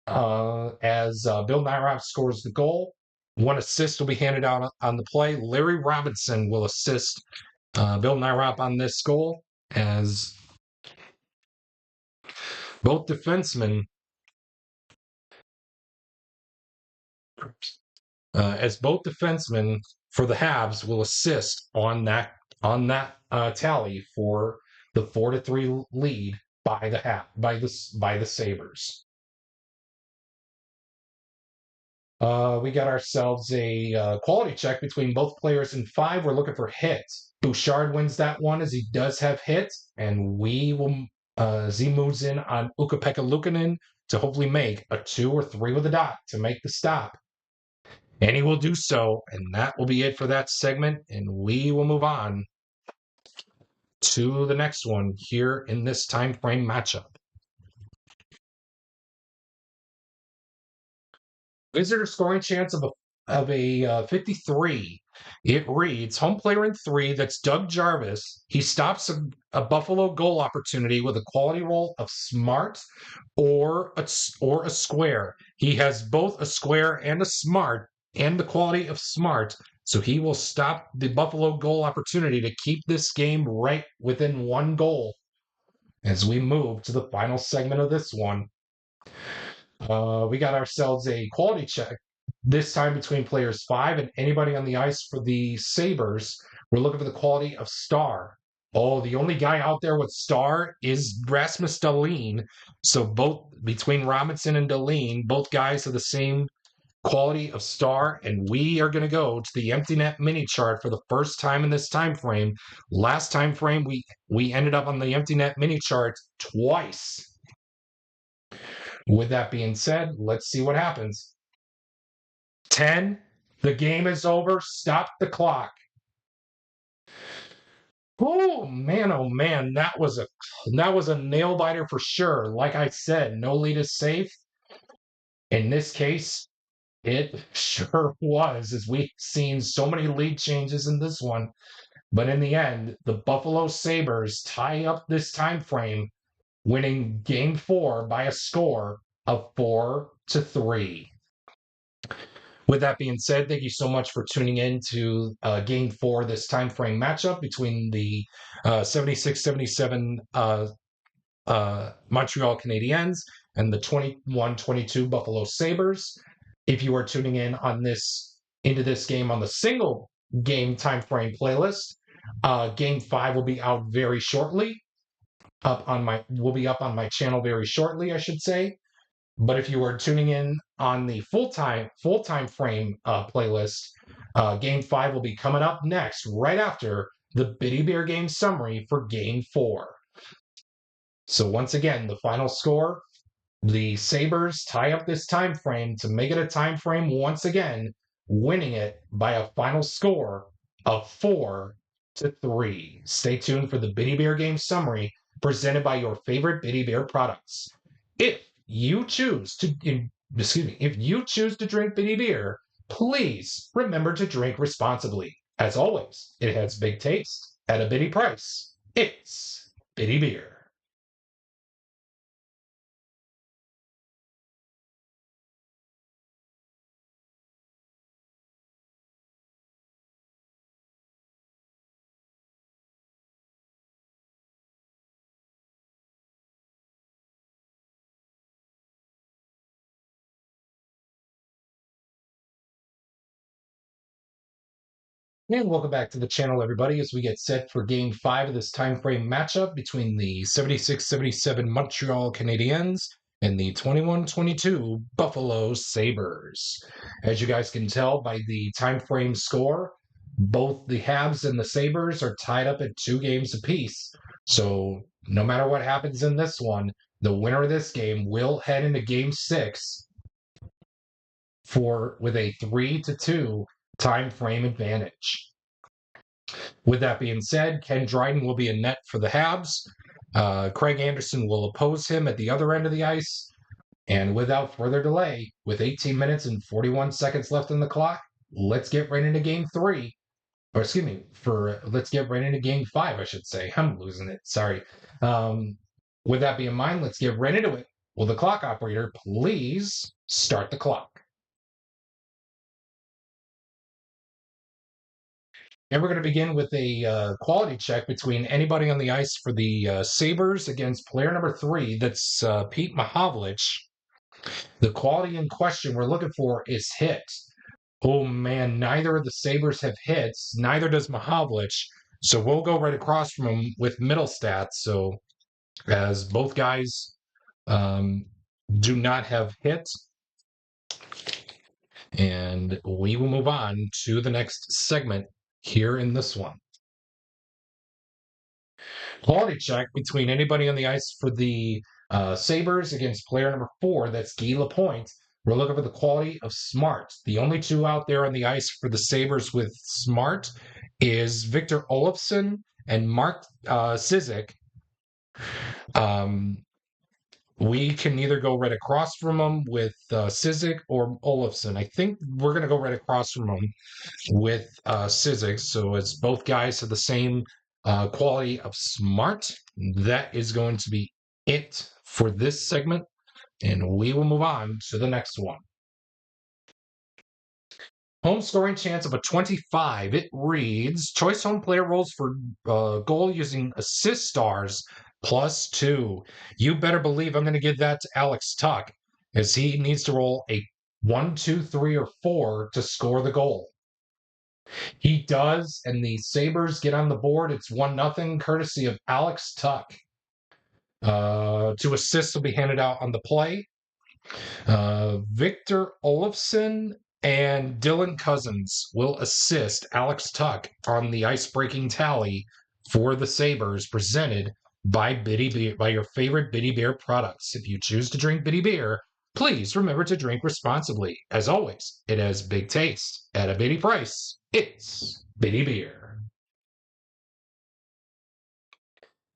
As Bill Nyrop scores the goal, 1 assist will be handed out on the play. Larry Robinson will assist Bill Nyrop on this goal as both defensemen for the Habs will assist on that tally for the 4-3 lead by the Sabres. We got ourselves a quality check between both players in 5. We're looking for hit. Bouchard wins that one as he does have hit, and we will Z moves in on Ukko-Pekka Luukkonen to hopefully make a 2 or 3 with a dot to make the stop. And he will do so, and that will be it for that segment, and we will move on to the next one here in this time frame matchup. Visitor scoring chance of a 53. It reads home player in 3. That's Doug Jarvis. He stops a Buffalo goal opportunity with a quality roll of smart or a square. He has both a square and a smart and the quality of smart. So he will stop the Buffalo goal opportunity to keep this game right within 1 goal as we move to the final segment of this one. We got ourselves a quality check, this time between players 5 and anybody on the ice for the Sabres. We're looking for the quality of star. Oh, the only guy out there with star is Rasmus Dahlin. So both between Robinson and Dahlin, both guys have the same quality of star, and we are going to go to the empty net mini chart for the first time in this time frame. Last time frame, we ended up on the empty net mini chart twice. With that being said, let's see what happens. 10, the game is over. Stop the clock. Oh man, that was a nail biter for sure. Like I said, no lead is safe. In this case, it sure was, as we've seen so many lead changes in this one. But in the end, the Buffalo Sabres tie up this time frame, winning Game 4 by a score of 4-3. With that being said, thank you so much for tuning in to Game 4, this time frame matchup between the 76-77 Montreal Canadiens and the 21-22 Buffalo Sabres. If you are tuning in into this game on the single game time frame playlist, Game 5 will be out very shortly. Will be up on my channel very shortly, I should say. But if you are tuning in on the full time frame playlist, Game 5 will be coming up next, right after the Biddy Beer game summary for Game 4. So once again, the final score: the Sabres tie up this time frame to make it a time frame once again, winning it by a final score of 4-3. Stay tuned for the Biddy Beer game summary presented by your favorite Biddy Beer products. If you choose to drink Biddy Beer, please remember to drink responsibly. As always, it has big taste at a Biddy price. It's Biddy Beer. And welcome back to the channel, everybody, as we get set for Game 5 of this time frame matchup between the 76-77 Montreal Canadiens and the 21-22 Buffalo Sabres. As you guys can tell by the time frame score, both the Habs and the Sabres are tied up at 2 games apiece. So no matter what happens in this one, the winner of this game will head into Game 6 with a 3-2 time frame advantage. With that being said, Ken Dryden will be in net for the Habs. Craig Anderson will oppose him at the other end of the ice. And without further delay, with 18 minutes and 41 seconds left on the clock, let's get right into game three. Or excuse me, let's get right into game five, I should say. I'm losing it. Sorry. Um, with that being in mind, let's get right into it. Will the clock operator please start the clock? And we're going to begin with a quality check between anybody on the ice for the Sabres against player number 3. That's Pete Mahovlich. The quality in question we're looking for is hits. Oh man, neither of the Sabres have hits. Neither does Mahovlich. So we'll go right across from him with middle stats. So as both guys um, do not have hits, and we will move on to the next segment here in this one. Quality check between anybody on the ice for the Sabres against player number 4. That's Guy Lapointe. We're looking for the quality of smart. The only two out there on the ice for the Sabres with smart is Victor Olofsson and Mark Sizik. We can either go right across from them with Sizik or Olofsson. I think we're going to go right across from them with Sizik. So as both guys have the same quality of smart, that is going to be it for this segment. And we will move on to the next one. Home scoring chance of a 25. It reads choice home player rolls for goal using assist stars +2. You better believe I'm going to give that to Alex Tuck, as he needs to roll a 1, 2, 3, or 4 to score the goal. He does, and the Sabres get on the board. It's 1-0, courtesy of Alex Tuck. 2 assists will be handed out on the play. Victor Olofsson and Dylan Cousins will assist Alex Tuck on the ice-breaking tally for the Sabres, presented by Biddy Beer, by your favorite Biddy Beer products. If you choose to drink Biddy Beer, please remember to drink responsibly. As always, it has big taste at a Biddy price. It's Biddy Beer.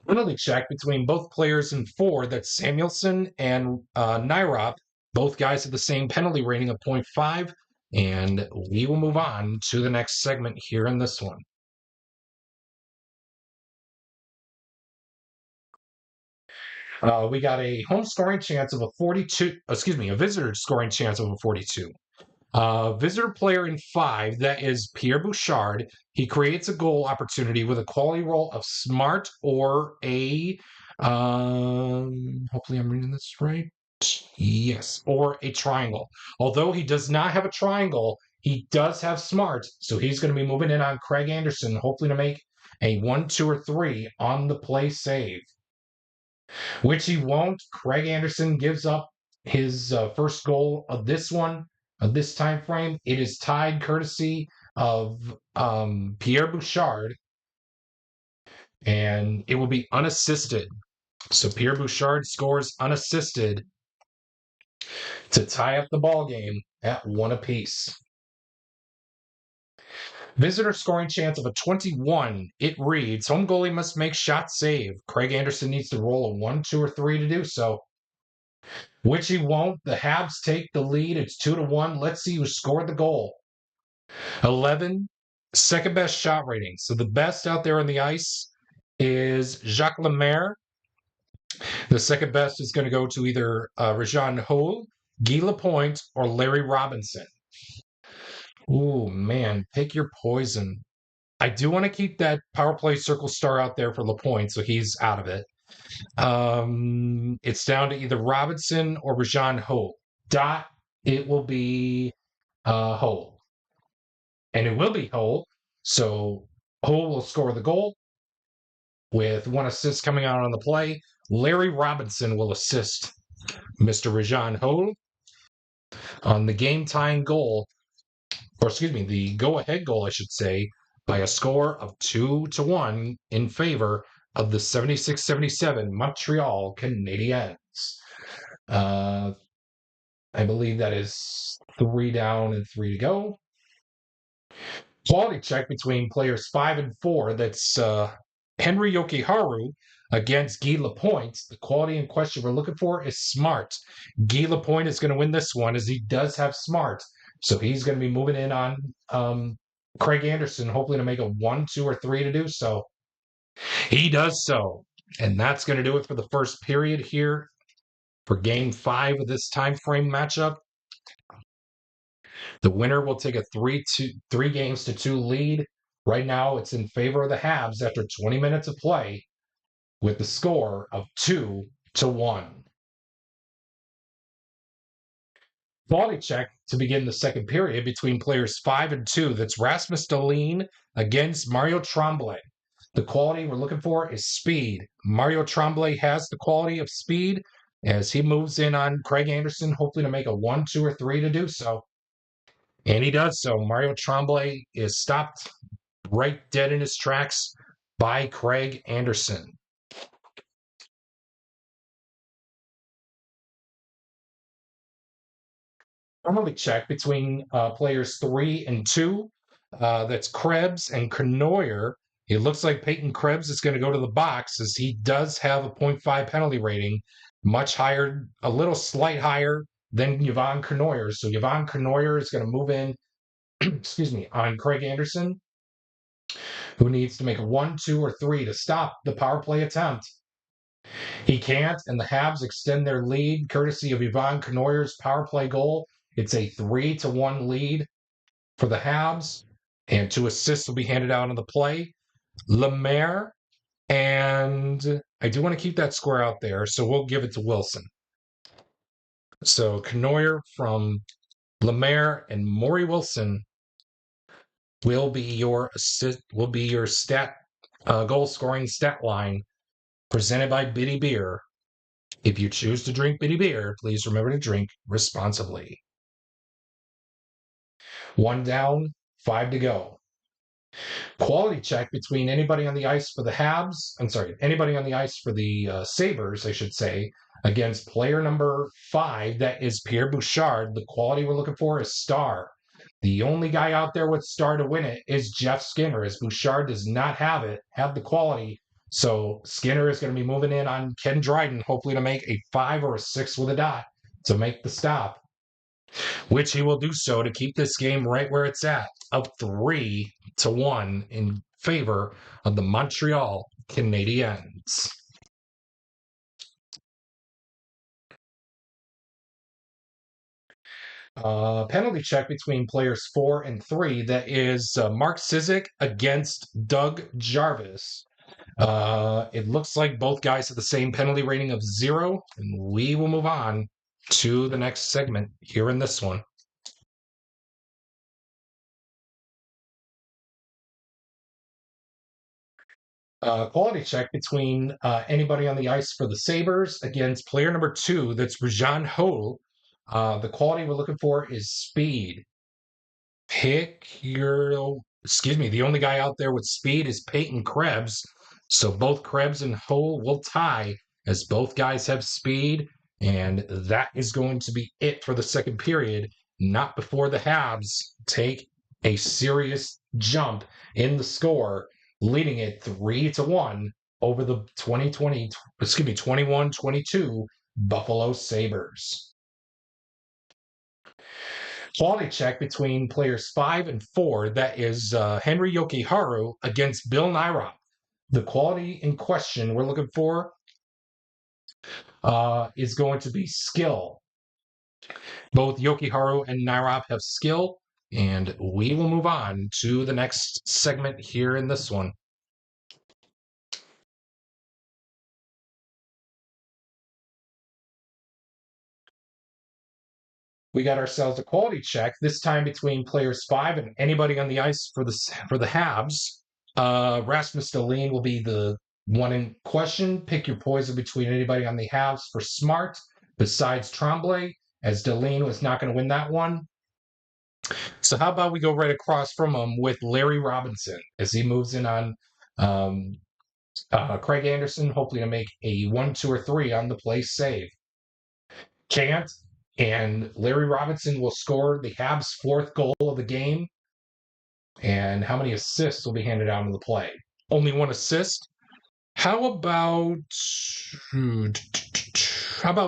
Penalty check between both players in 4. That's Samuelson and Nyrop. Both guys have the same penalty rating of 0.5. And we will move on to the next segment here in this one. We got a home scoring chance of a 42, a visitor scoring chance of a 42. Visitor player in 5, that is Pierre Bouchard. He creates a goal opportunity with a quality roll of smart or a, hopefully I'm reading this right. Yes, or a triangle. Although he does not have a triangle, he does have smart, so he's going to be moving in on Craig Anderson, hopefully to make a 1, 2, or 3 on the play save, which he won't. Craig Anderson gives up his first goal of this one, of this time frame. It is tied courtesy of Pierre Bouchard, and it will be unassisted. So Pierre Bouchard scores unassisted to tie up the ball game at 1 apiece. Visitor scoring chance of a 21. It reads home goalie must make shot save. Craig Anderson needs to roll a 1, 2, or 3 to do so, which he won't. The Habs take the lead. It's 2-1. Let's see who scored the goal. 11, second best shot rating. So the best out there on the ice is Jacques Lemaire. The second best is going to go to either Rajan Hull, Guy Lapointe, or Larry Robinson. Ooh, man, pick your poison. I do want to keep that power play circle star out there for Lapointe, so he's out of it. It's down to either Robinson or Rajan Hull. It will be Hull. And it will be Hull. So Hull will score the goal with 1 assist coming out on the play. Larry Robinson will assist Mr. Rajan Hull on the game-tying goal, or excuse me, the go-ahead goal, I should say, by a score of 2-1 in favor of the 76-77 Montreal Canadiens. I believe that is 3 down and 3 to go. Quality check between players 5 and 4. That's Henry Yokiharu. against Guy Lapointe. The quality in question we're looking for is smart. Guy Lapointe is going to win this one as he does have smart. So he's going to be moving in on Craig Anderson, hopefully to make a 1, 2, or 3 to do so. He does so. And that's going to do it for the first period here for game 5 of this time frame matchup. The winner will take a 3 games to 2 lead. Right now, it's in favor of the Habs after 20 minutes of play with the score of 2-1. Quality check to begin the second period between players 5 and 2. That's Rasmus Dahlin against Mario Tremblay. The quality we're looking for is speed. Mario Tremblay has the quality of speed as he moves in on Craig Anderson, hopefully to make a 1, 2, or 3 to do so. And he does so. Mario Tremblay is stopped right dead in his tracks by Craig Anderson. Penalty check between players 3 and 2. That's Krebs and Cournoyer. It looks like Peyton Krebs is going to go to the box as he does have a 0.5 penalty rating, much higher, a little slight higher than Yvon Cournoyer. So Yvon Cournoyer is going to move in, excuse me, on Craig Anderson, who needs to make a 1, 2, or 3 to stop the power play attempt. He can't, and the Habs extend their lead courtesy of Yvon Cournoyer's power play goal. It's a 3-1 lead for the Habs, and 2 assists will be handed out on the play. Lemaire, and I do want to keep that score out there, so we'll give it to Wilson. So Cournoyer from Lemaire and Maury Wilson will be your goal scoring stat line presented by Biddy Beer. If you choose to drink Biddy Beer, please remember to drink responsibly. 1 down, 5 to go. Quality check between anybody on the ice for the Habs. I'm sorry, anybody on the ice for the Sabres, I should say, against player number 5. That is Pierre Bouchard. The quality we're looking for is star. The only guy out there with star to win it is Jeff Skinner, as Bouchard does not have the quality. So Skinner is going to be moving in on Ken Dryden, hopefully to make a 5 or a 6 with a dot to make the stop, which he will do so to keep this game right where it's at, up 3-1 in favor of the Montreal Canadiens. Penalty check between players 4 and 3. That is Mark Sizik against Doug Jarvis. It looks like both guys have the same penalty rating of 0, and we will move on to the next segment here in this one. Quality check between anybody on the ice for the Sabres against player number 2. That's Rajan Ho. The quality we're looking for is speed. The only guy out there with speed is Peyton Krebs. So both Krebs and Ho will tie as both guys have speed. And that is going to be it for the second period. Not before the Habs take a serious jump in the score, leading it 3-1 over the 21-22 Buffalo Sabres. Quality check between players 5 and 4. That is Henry Yokiharu against Bill Nyrop. The quality in question we're looking for is going to be skill. Both Yokiharu and Nyrop have skill, and we will move on to the next segment here in this one. We got ourselves a quality check, this time between players 5 and anybody on the ice for the Habs. Rasmus Dahlin will be the one in question. Pick your poison between anybody on the Habs for smart, besides Tremblay, as Dahlin was not going to win that one. So how about we go right across from him with Larry Robinson as he moves in on Craig Anderson, hopefully to make a 1, 2, or 3 on the play save. Can't. And Larry Robinson will score the Habs' 4th goal of the game. And how many assists will be handed out in the play? Only 1 assist. How about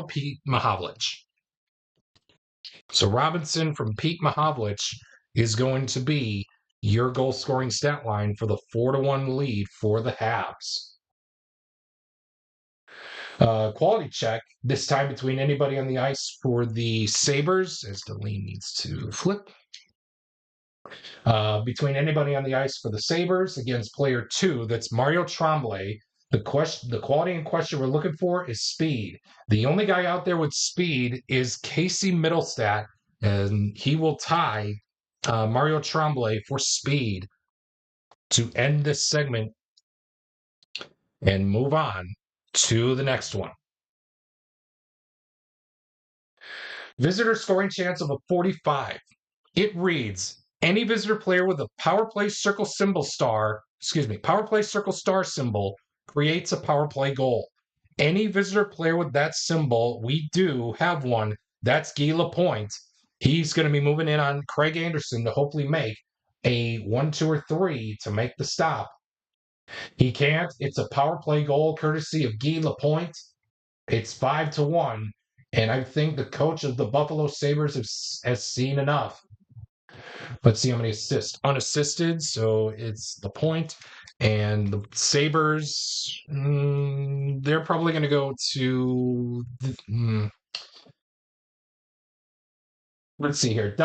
Pete Mahavlich? So Robinson from Pete Mahavlich is going to be your goal scoring stat line for the 4-1 lead for the Habs. Quality check, this time between anybody on the ice for the Sabres, as the lean needs to flip. Between anybody on the ice for the Sabres against player 2, that's Mario Tremblay. The quality in question we're looking for is speed. The only guy out there with speed is Casey Middlestat, and he will tie Mario Tremblay for speed to end this segment and move on to the next one. Visitor scoring chance of a 45. It reads, any visitor player with a power play circle star symbol creates a power play goal. Any visitor player with that symbol, we do have one. That's Guy Lapointe. He's going to be moving in on Craig Anderson to hopefully make a 1, 2, or 3 to make the stop. He can't. It's a power play goal courtesy of Guy Lapointe. It's 5-1. And I think the coach of the Buffalo Sabres has seen enough. Let's see how many assists. Unassisted, so it's the point. And the Sabres, they're probably going to go to. Let's see here.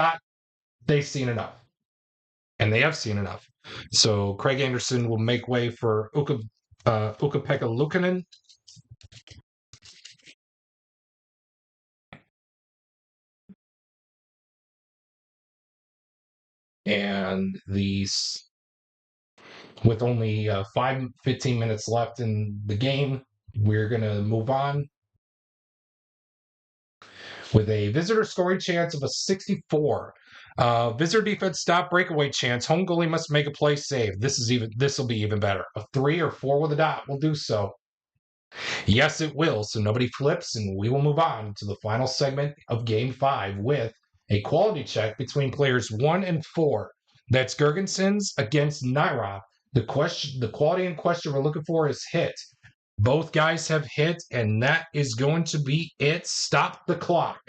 They've seen enough. And they have seen enough. So Craig Anderson will make way for Ukko-Pekka Luukkonen. And with only 15 minutes left in the game, we're going to move on with a visitor scoring chance of a 64. Visitor defense stop breakaway chance. Home goalie must make a play save. This will be even better. A 3 or 4 with a dot will do so. Yes, it will. So nobody flips, and we will move on to the final segment of Game 5 with a quality check between players 1 and 4. That's Gergensons against Naira. The quality in question we're looking for is hit. Both guys have hit, and that is going to be it. Stop the clock.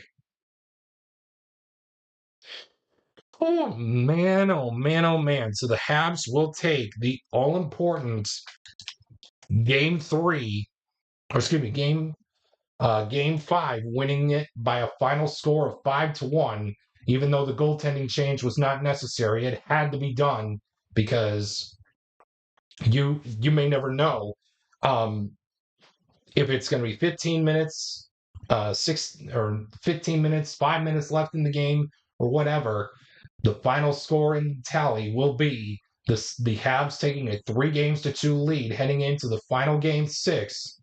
Oh man, oh man, oh man. So the Habs will take the all-important game 3, or excuse me, game 5, winning it by a final score of 5-1. Even though the goaltending change was not necessary, it had to be done because you may never know if it's going to be 15 minutes, 15 minutes, 5 minutes left in the game, or whatever. The final score and tally will be the Habs taking a 3-2 lead heading into the final game 6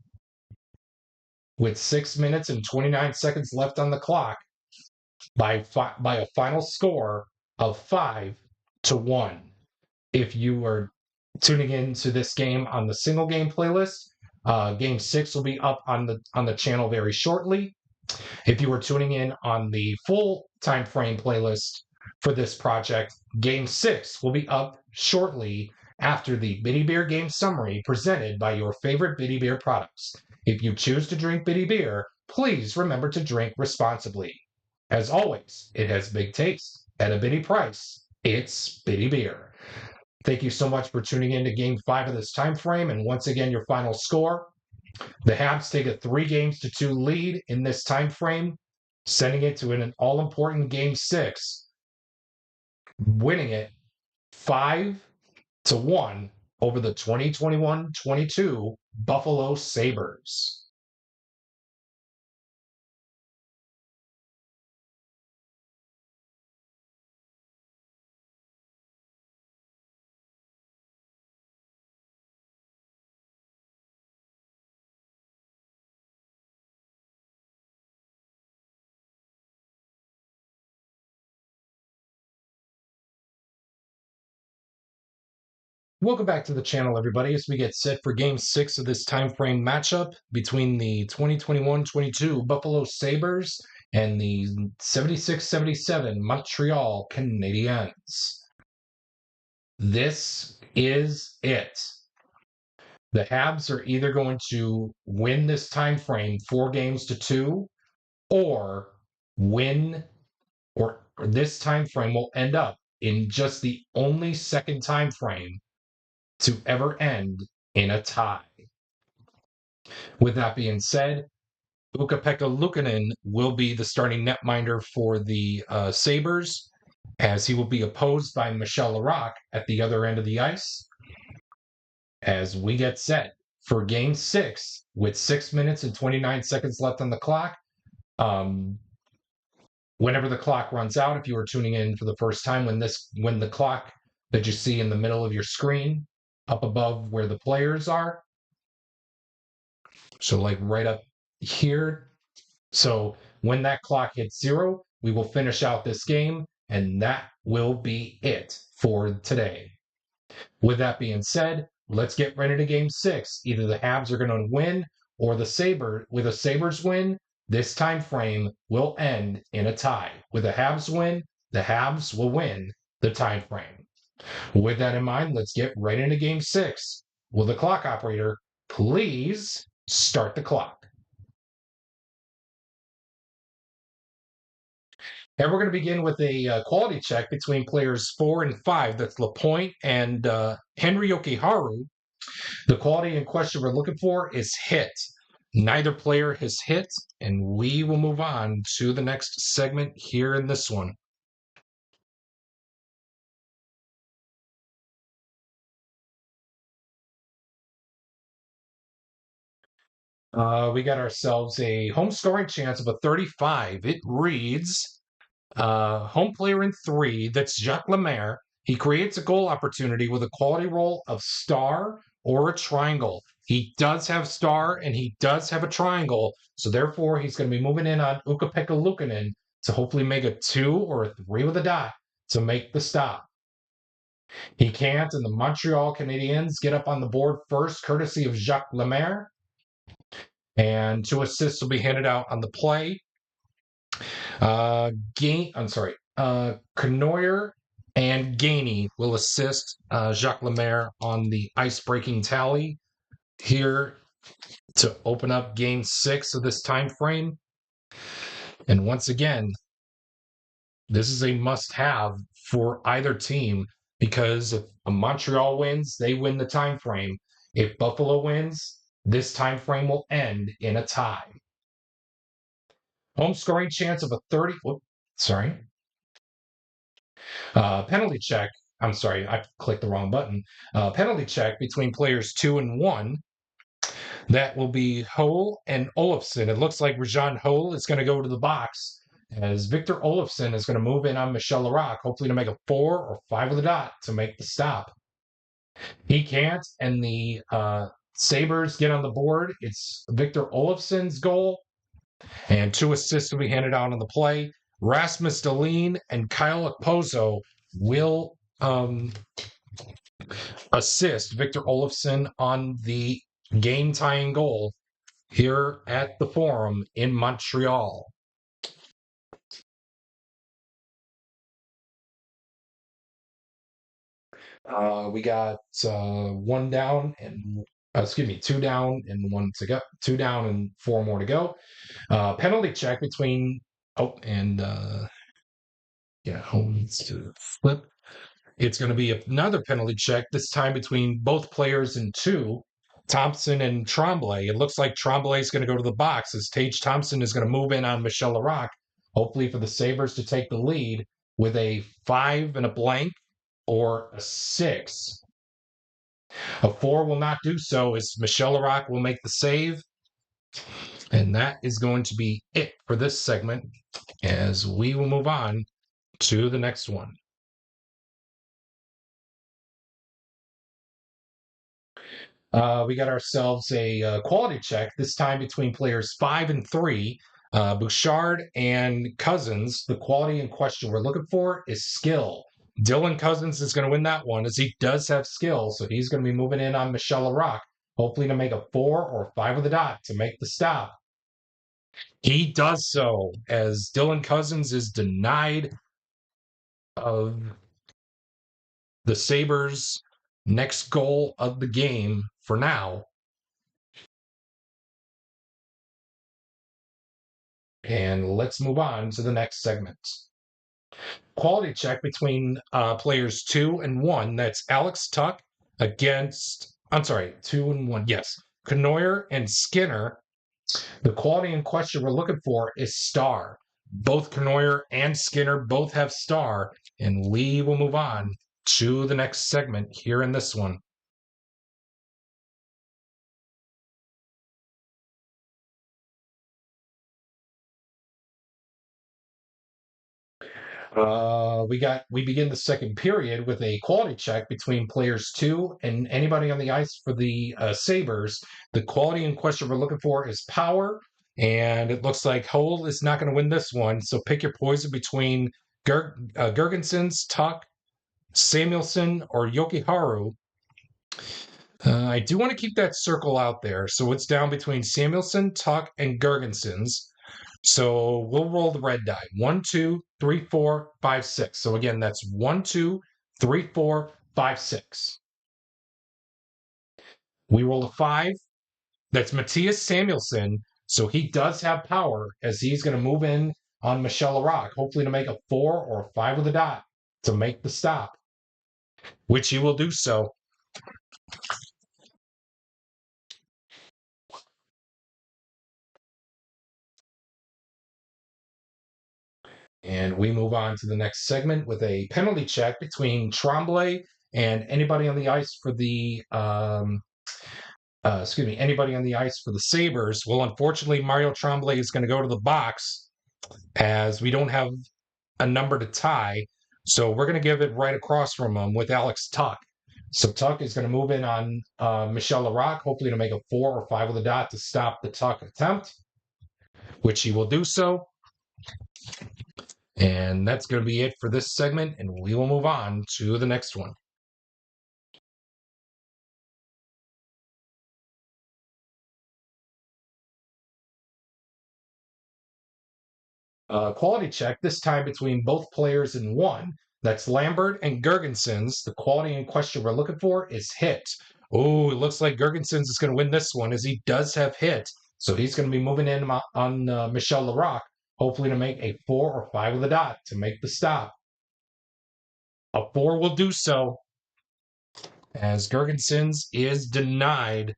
with 6 minutes and 29 seconds left on the clock by a final score of 5-1. If you are tuning into this game on the single game playlist, game 6 will be up on the channel very shortly. If you are tuning in on the full time frame playlist for this project, game 6 will be up shortly after the Bitty Beer game summary presented by your favorite Bitty Beer products. If you choose to drink Bitty Beer, please remember to drink responsibly. As always, it has big taste at a bitty price. It's Bitty Beer. Thank you so much for tuning in to Game 5 of this time frame. And once again, your final score. The Habs take a 3-2 lead in this time frame, sending it to an all-important Game 6, winning it 5-1 over the 2021-22 Buffalo Sabres. Welcome back to the channel, everybody, as we get set for Game 6 of this time frame matchup between the 2021-22 Buffalo Sabres and the 76-77 Montreal Canadiens. This is it. The Habs are either going to win this time frame 4-2, or win, or this time frame will end up in just the only second time frame to ever end in a tie. With that being said, Ukko-Pekka Luukkonen will be the starting netminder for the Sabres, as he will be opposed by Michel Laraque at the other end of the ice, as we get set for Game 6 with 6 minutes and 29 seconds left on the clock. Whenever the clock runs out, if you are tuning in for the first time, when the clock that you see in the middle of your screen up above where the players are, so like right up here, so when that clock hits 0, we will finish out this game, and that will be it for today. With that being said, let's get ready to Game 6. Either the Habs are going to win, or the Sabres win, this time frame will end in a tie. With a Habs win, the Habs will win the time frame. With that in mind, let's get right into Game 6. Will the clock operator please start the clock? And we're going to begin with a quality check between players 4 and 5. That's Lapointe and Henry Yokiharu. The quality in question we're looking for is hit. Neither player has hit, and we will move on to the next segment here in this one. We got ourselves a home scoring chance of a 35. It reads, home player in 3, that's Jacques Lemaire. He creates a goal opportunity with a quality roll of star or a triangle. He does have star and he does have a triangle, so therefore he's going to be moving in on Ukko-Pekka Luukkonen to hopefully make a 2 or a 3 with a dot to make the stop. He can't, and the Montreal Canadiens get up on the board first, courtesy of Jacques Lemaire. And 2 assists will be handed out on the play. Canoyer and Gainey will assist Jacques Lemaire on the ice-breaking tally here to open up Game 6 of this time frame. And once again, this is a must-have for either team, because if Montreal wins, they win the time frame. If Buffalo wins, this time frame will end in a tie. Home scoring chance of a 30. Penalty check. I'm sorry, I clicked the wrong button. Penalty check between players 2 and 1. That will be Hull and Olofsson. It looks like Rajan Hull is going to go to the box, as Victor Olofsson is going to move in on Michel Laraque, hopefully to make a 4 or 5 with a dot to make the stop. He can't, and the Sabres get on the board. It's Victor Olofsson's goal, and 2 assists will be handed out on the play. Rasmus Dahlin and Kyle Okposo will assist Victor Olofsson on the game-tying goal here at the Forum in Montreal. We got 2 down and 1 to go. 2 down and 4 more to go. Penalty check between homes to flip. It's going to be another penalty check, this time between both players in 2, Thompson and Tremblay. It looks like Tremblay is going to go to the box, as Tage Thompson is going to move in on Michel Laraque, hopefully for the Sabres to take the lead with a 5 and a blank or a 6. A 4 will not do so, as Michel Laraque will make the save. And that is going to be it for this segment, as we will move on to the next one. We got ourselves a quality check, this time between players 5 and 3, Bouchard and Cousins. The quality in question we're looking for is skill. Dylan Cousins is going to win that one, as he does have skill, so he's going to be moving in on Michel Laraque, hopefully to make a 4 or 5 with a dot to make the stop. He does so, as Dylan Cousins is denied of the Sabres' next goal of the game for now. And let's move on to the next segment. Quality check between players 2 and 1. That's Alex Tuch against, 2 and 1. Yes. Knoyer and Skinner. The quality in question we're looking for is star. Both Knoyer and Skinner both have star, and we will move on to the next segment here in this one. We begin the second period with a quality check between players 2 and anybody on the ice for the Sabres. The quality in question we're looking for is power, and it looks like Hull is not going to win this one. So pick your poison between Gergensons, Tuch, Samuelson, or Yokiharu. I do want to keep that circle out there. So it's down between Samuelson, Tuch, and Gergensons. So we'll roll the red die. 1, 2, 3, 4, 5, 6. So again, that's 1, 2, 3, 4, 5, 6. We roll a 5. That's Matthias Samuelson. So he does have power as he's going to move in on Michel Larocque, hopefully to make a 4 or a 5 with a dot to make the stop, which he will do so. And we move on to the next segment with a penalty check between Tremblay and anybody on the ice for the anybody on the ice for the Sabres. Well, unfortunately, Mario Tremblay is going to go to the box as we don't have a number to tie. So we're going to give it right across from him with Alex Tuch. So Tuch is going to move in on Michel Larocque, hopefully to make a 4 or 5 with a dot to stop the Tuch attempt, which he will do so. And that's going to be it for this segment, and we will move on to the next one. Quality check, this time between both players in 1. That's Lambert and Gergensons. The quality in question we're looking for is hit. Oh, it looks like Gergensons is going to win this one as he does have hit. So he's going to be moving in on Michel Larocque, hopefully to make a 4 or 5 with a dot to make the stop. A 4 will do so as Gergensons is denied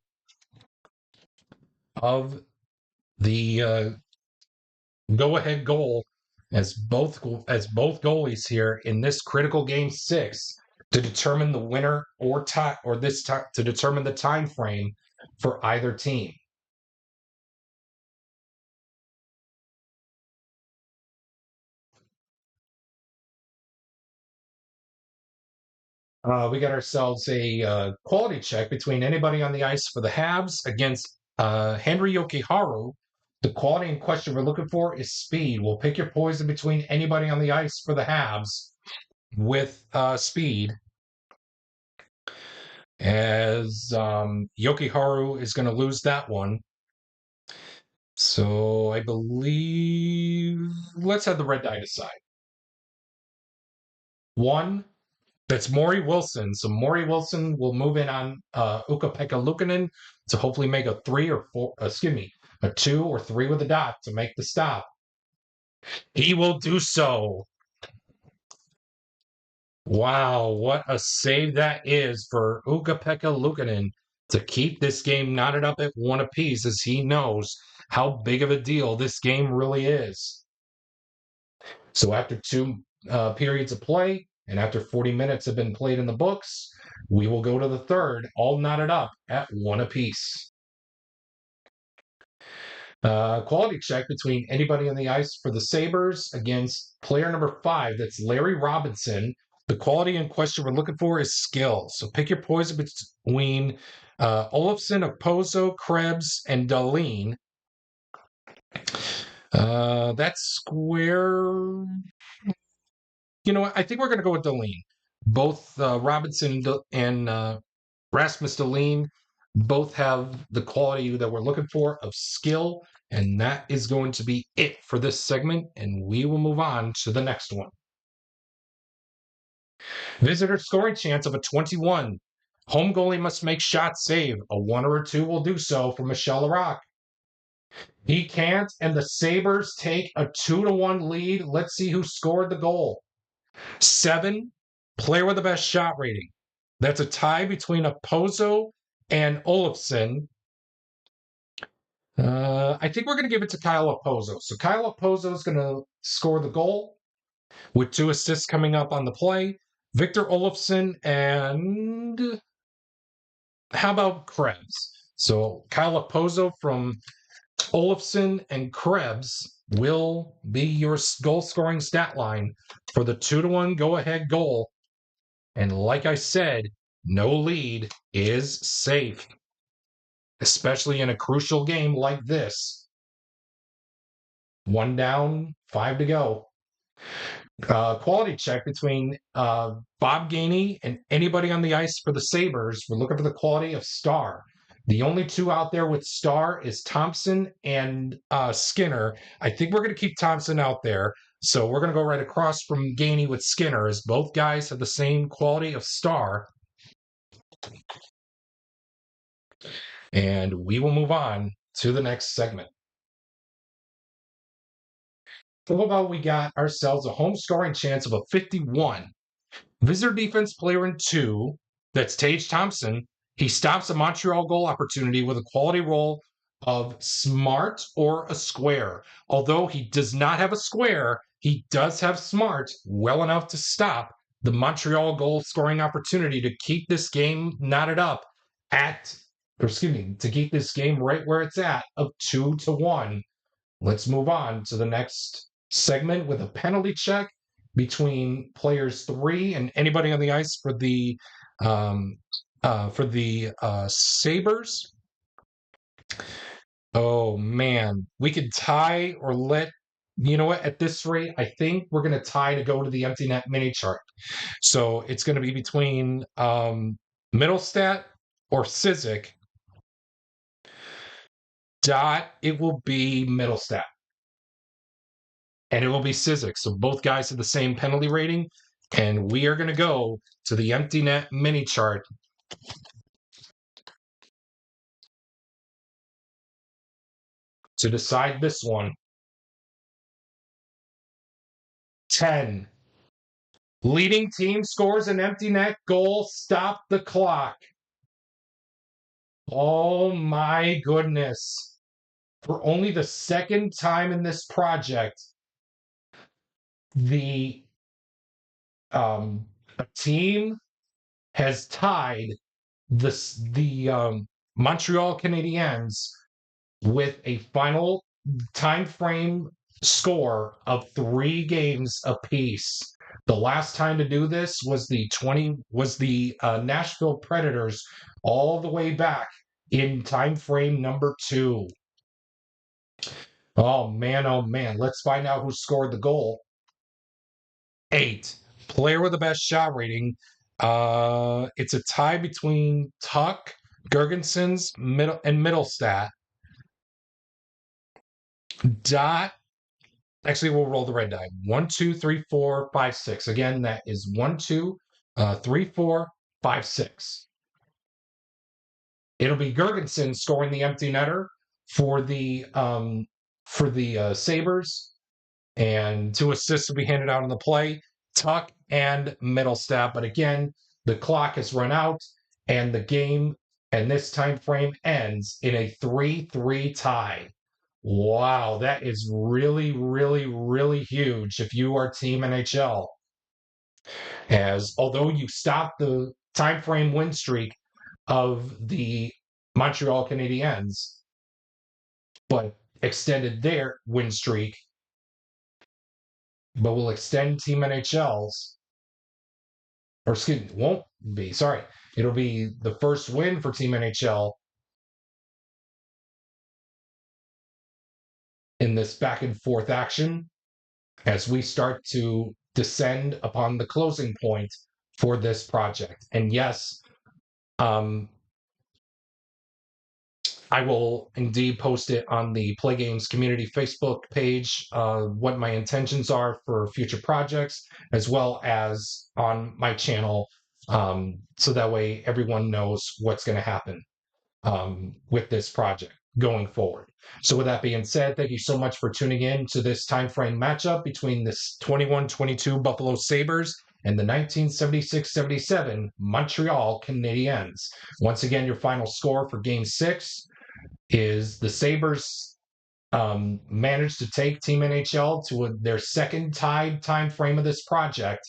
of the go-ahead goal as both goalies here in this critical game 6 to determine the winner or tie or this time to determine the time frame for either team. We got ourselves a quality check between anybody on the ice for the Habs against Henry Yokiharu. The quality in question we're looking for is speed. We'll pick your poison between anybody on the ice for the Habs with speed. As Yokiharu is going to lose that one. So I believe let's have the red die decide. 1, that's Maury Wilson. So Maury Wilson will move in on Ukko-Pekka Luukkonen to hopefully make a 3 or 4, a 2 or 3 with a dot to make the stop. He will do so. Wow, what a save that is for Ukko-Pekka Luukkonen to keep this game knotted up at 1 apiece as he knows how big of a deal this game really is. So after 2 periods of play and after 40 minutes have been played in the books, we will go to the third, all knotted up at 1 apiece. Quality check between anybody on the ice for the Sabres against player number 5. That's Larry Robinson. The quality in question we're looking for is skill. So pick your poison between Olofsson, Okposo, Krebs, and Dahlin. That's square. You know what? I think we're going to go with Dahlin. Both Robinson and Rasmus Dahlin both have the quality that we're looking for of skill, and that is going to be it for this segment, and we will move on to the next one. Visitor scoring chance of a 21. Home goalie must make shots save. A one or a two will do so for Michel Larocque. He can't, and the Sabres take a 2-1 lead. Let's see who scored the goal. 7, player with the best shot rating. That's a tie between Opozo and Olofsson. I think we're going to give it to Kyle Opozo. So Kyle Opozo is going to score the goal with 2 assists coming up on the play. Victor Olofsson and how about Krebs? So Kyle Opozo from Olofsson and Krebs will be your goal scoring stat line for the 2-1 go ahead goal. And like I said, no lead is safe, especially in a crucial game like this. 1 down, 5 to go. Quality check between Bob Gainey and anybody on the ice for the Sabres. We're looking for the quality of Star. The only 2 out there with Star is Thompson and Skinner. I think we're going to keep Thompson out there. So we're going to go right across from Gainey with Skinner, as both guys have the same quality of Star. And we will move on to the next segment. How about we got ourselves a home scoring chance of a 51. Visitor defense player in 2, that's Tage Thompson. He stops a Montreal goal opportunity with a quality roll of smart or a square. Although he does not have a square, he does have smart well enough to stop the Montreal goal scoring opportunity to keep this game knotted up to keep this game right where it's at of 2-1. Let's move on to the next segment with a penalty check between players 3 and anybody on the ice for the Sabres. Oh man, we could tie or you know what? At this rate, I think we're going to tie to go to the empty net mini chart. So it's going to be between Middlestat or Sizik. It will be Middlestat. And it will be Sizik. So both guys have the same penalty rating. And we are going to go to the empty net mini chart. To decide this one. 10. Leading team scores an empty net goal. Stop the clock. Oh my goodness. For only the second time in this project, a team has tied the Montreal Canadiens with a final time frame score of 3 games apiece. The last time to do this was the Nashville Predators all the way back in time frame number 2. Oh man, let's find out who scored the goal. 8. Player with the best shot rating. It's a tie between Tuck, Gergensons, and Middlestat. Actually, we'll roll the red die. 1, 2, 3, 4, 5, 6. Again, that is 1, 2, 3, 4, 5, 6. It'll be Gergensen scoring the empty netter for the Sabres, and 2 assists will be handed out on the play. Tuck and Middlestat. But again, the clock has run out, and the game and this time frame ends in a 3-3 tie. Wow, that is really, really, really huge if you are Team NHL. As although you stopped the time frame win streak of the Montreal Canadiens, but extended their win streak, but will extend Team NHL's, or excuse me, won't be, sorry. It'll be the first win for Team NHL in this back and forth action as we start to descend upon the closing point for this project. And yes, I will indeed post it on the Play Games community Facebook page, what my intentions are for future projects, as well as on my channel so that way everyone knows what's going to happen with this project going forward. So with that being said, thank you so much for tuning in to this time frame matchup between this 21-22 Buffalo Sabres and the 1976-77 Montreal Canadiens. Once again, your final score for Game 6 is the Sabres managed to take Team NHL to their second tied time frame of this project,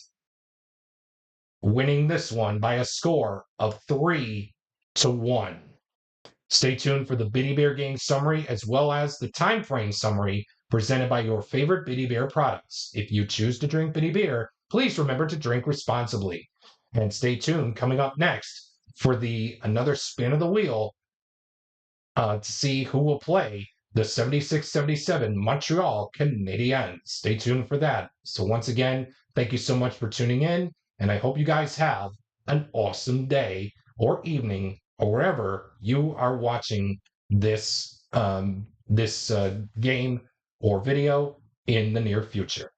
winning this one by a score of 3-1. Stay tuned for the Biddy Bear game summary as well as the time frame summary presented by your favorite Biddy Bear products. If you choose to drink Biddy Beer, please remember to drink responsibly. And stay tuned coming up next for the another spin of the wheel to see who will play the 76-77 Montreal Canadiens. Stay tuned for that. So once again, thank you so much for tuning in, and I hope you guys have an awesome day or evening or wherever you are watching this game or video in the near future.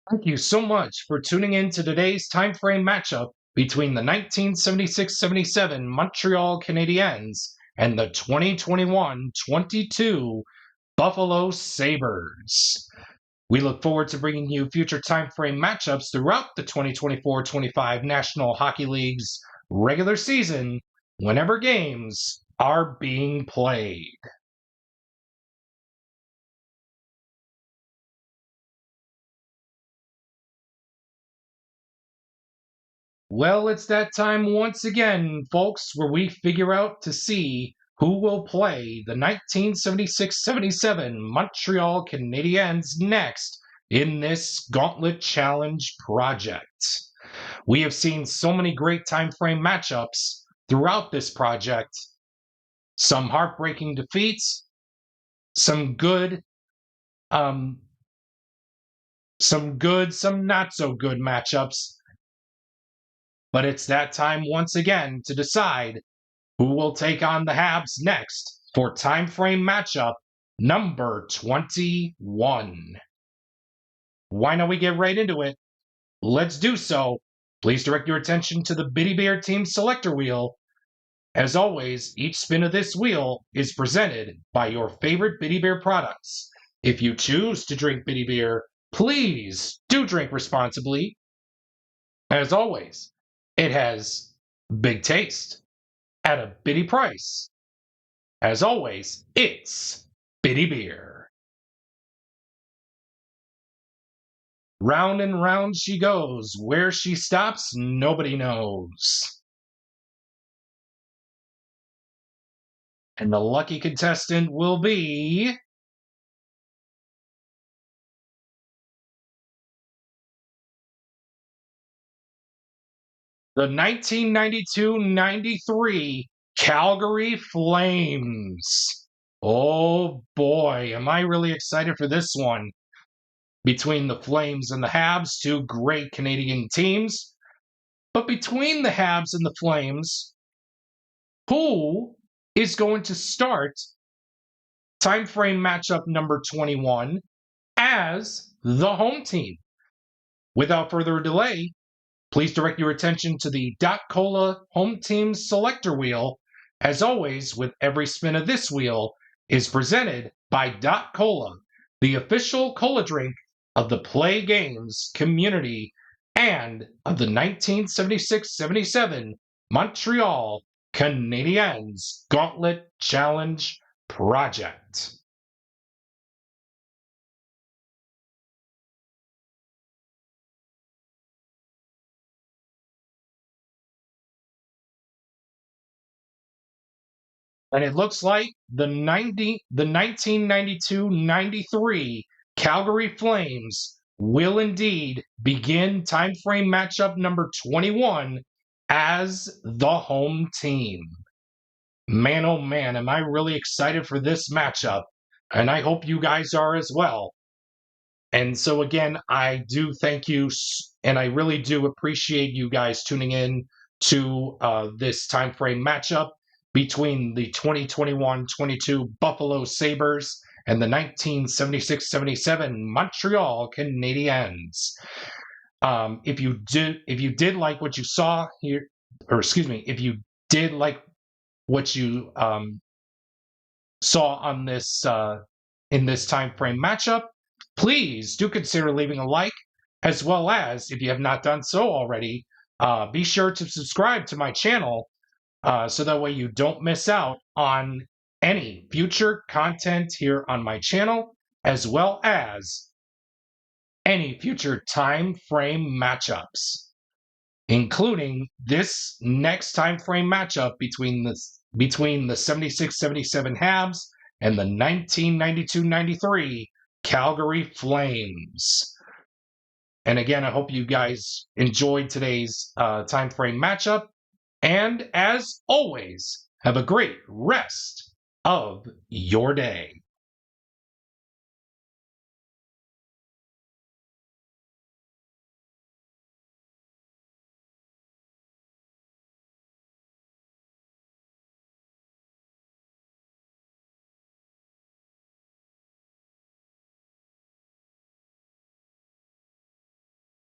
Thank you so much for tuning in to today's time frame matchup between the 1976-77 Montreal Canadiens and the 2021-22 Buffalo Sabres. We look forward to bringing you future time frame matchups throughout the 2024-25 National Hockey League's regular season whenever games are being played. Well, it's that time once again, folks, where we figure out to see who will play the 1976-77 Montreal Canadiens next in this Gauntlet Challenge project. We have seen so many great time frame matchups throughout this project. Some heartbreaking defeats, some good, um, some not so good matchups. But it's that time once again to decide who will take on the Habs next for time frame matchup number 21. Why don't we get right into it? Let's do so. Please direct your attention to the Biddy Bear Team Selector Wheel. As always, each spin of this wheel is presented by your favorite Biddy Bear products. If you choose to drink Biddy Beer, please do drink responsibly. As always, it has big taste at a bitty price. As always, it's Biddy Beer. Round and round she goes. Where she stops, nobody knows. And the lucky contestant will be the 1992-93 Calgary Flames. Oh boy, am I really excited for this one. Between the Flames and the Habs, two great Canadian teams. But between the Habs and the Flames, who is going to start time frame matchup number 21 as the home team? Without further delay, please direct your attention to the Dot Cola Home Team Selector Wheel. As always, with every spin of this wheel is presented by Dot Cola, the official cola drink of the Play Games community and of the 1976-77 Montreal Canadiens Gauntlet Challenge project. And it looks like the 1992-93 Calgary Flames will indeed begin time frame matchup number 21 as the home team. Man, oh man, am I really excited for this matchup. And I hope you guys are as well. And so, again, I do thank you, and I really do appreciate you guys tuning in to this time frame matchup between the 2021-22 Buffalo Sabres and the 1976-77 Montreal Canadiens. If you did like what you saw here, or excuse me, if you did like what you saw on this in this time frame matchup, please do consider leaving a like, as well as, if you have not done so already, be sure to subscribe to my channel so that way you don't miss out on any future content here on my channel, as well as any future time frame matchups, including this next time frame matchup between the 76-77 Habs and the 1992-93 Calgary Flames. And again, I hope you guys enjoyed today's time frame matchup. And as always, have a great rest of your day.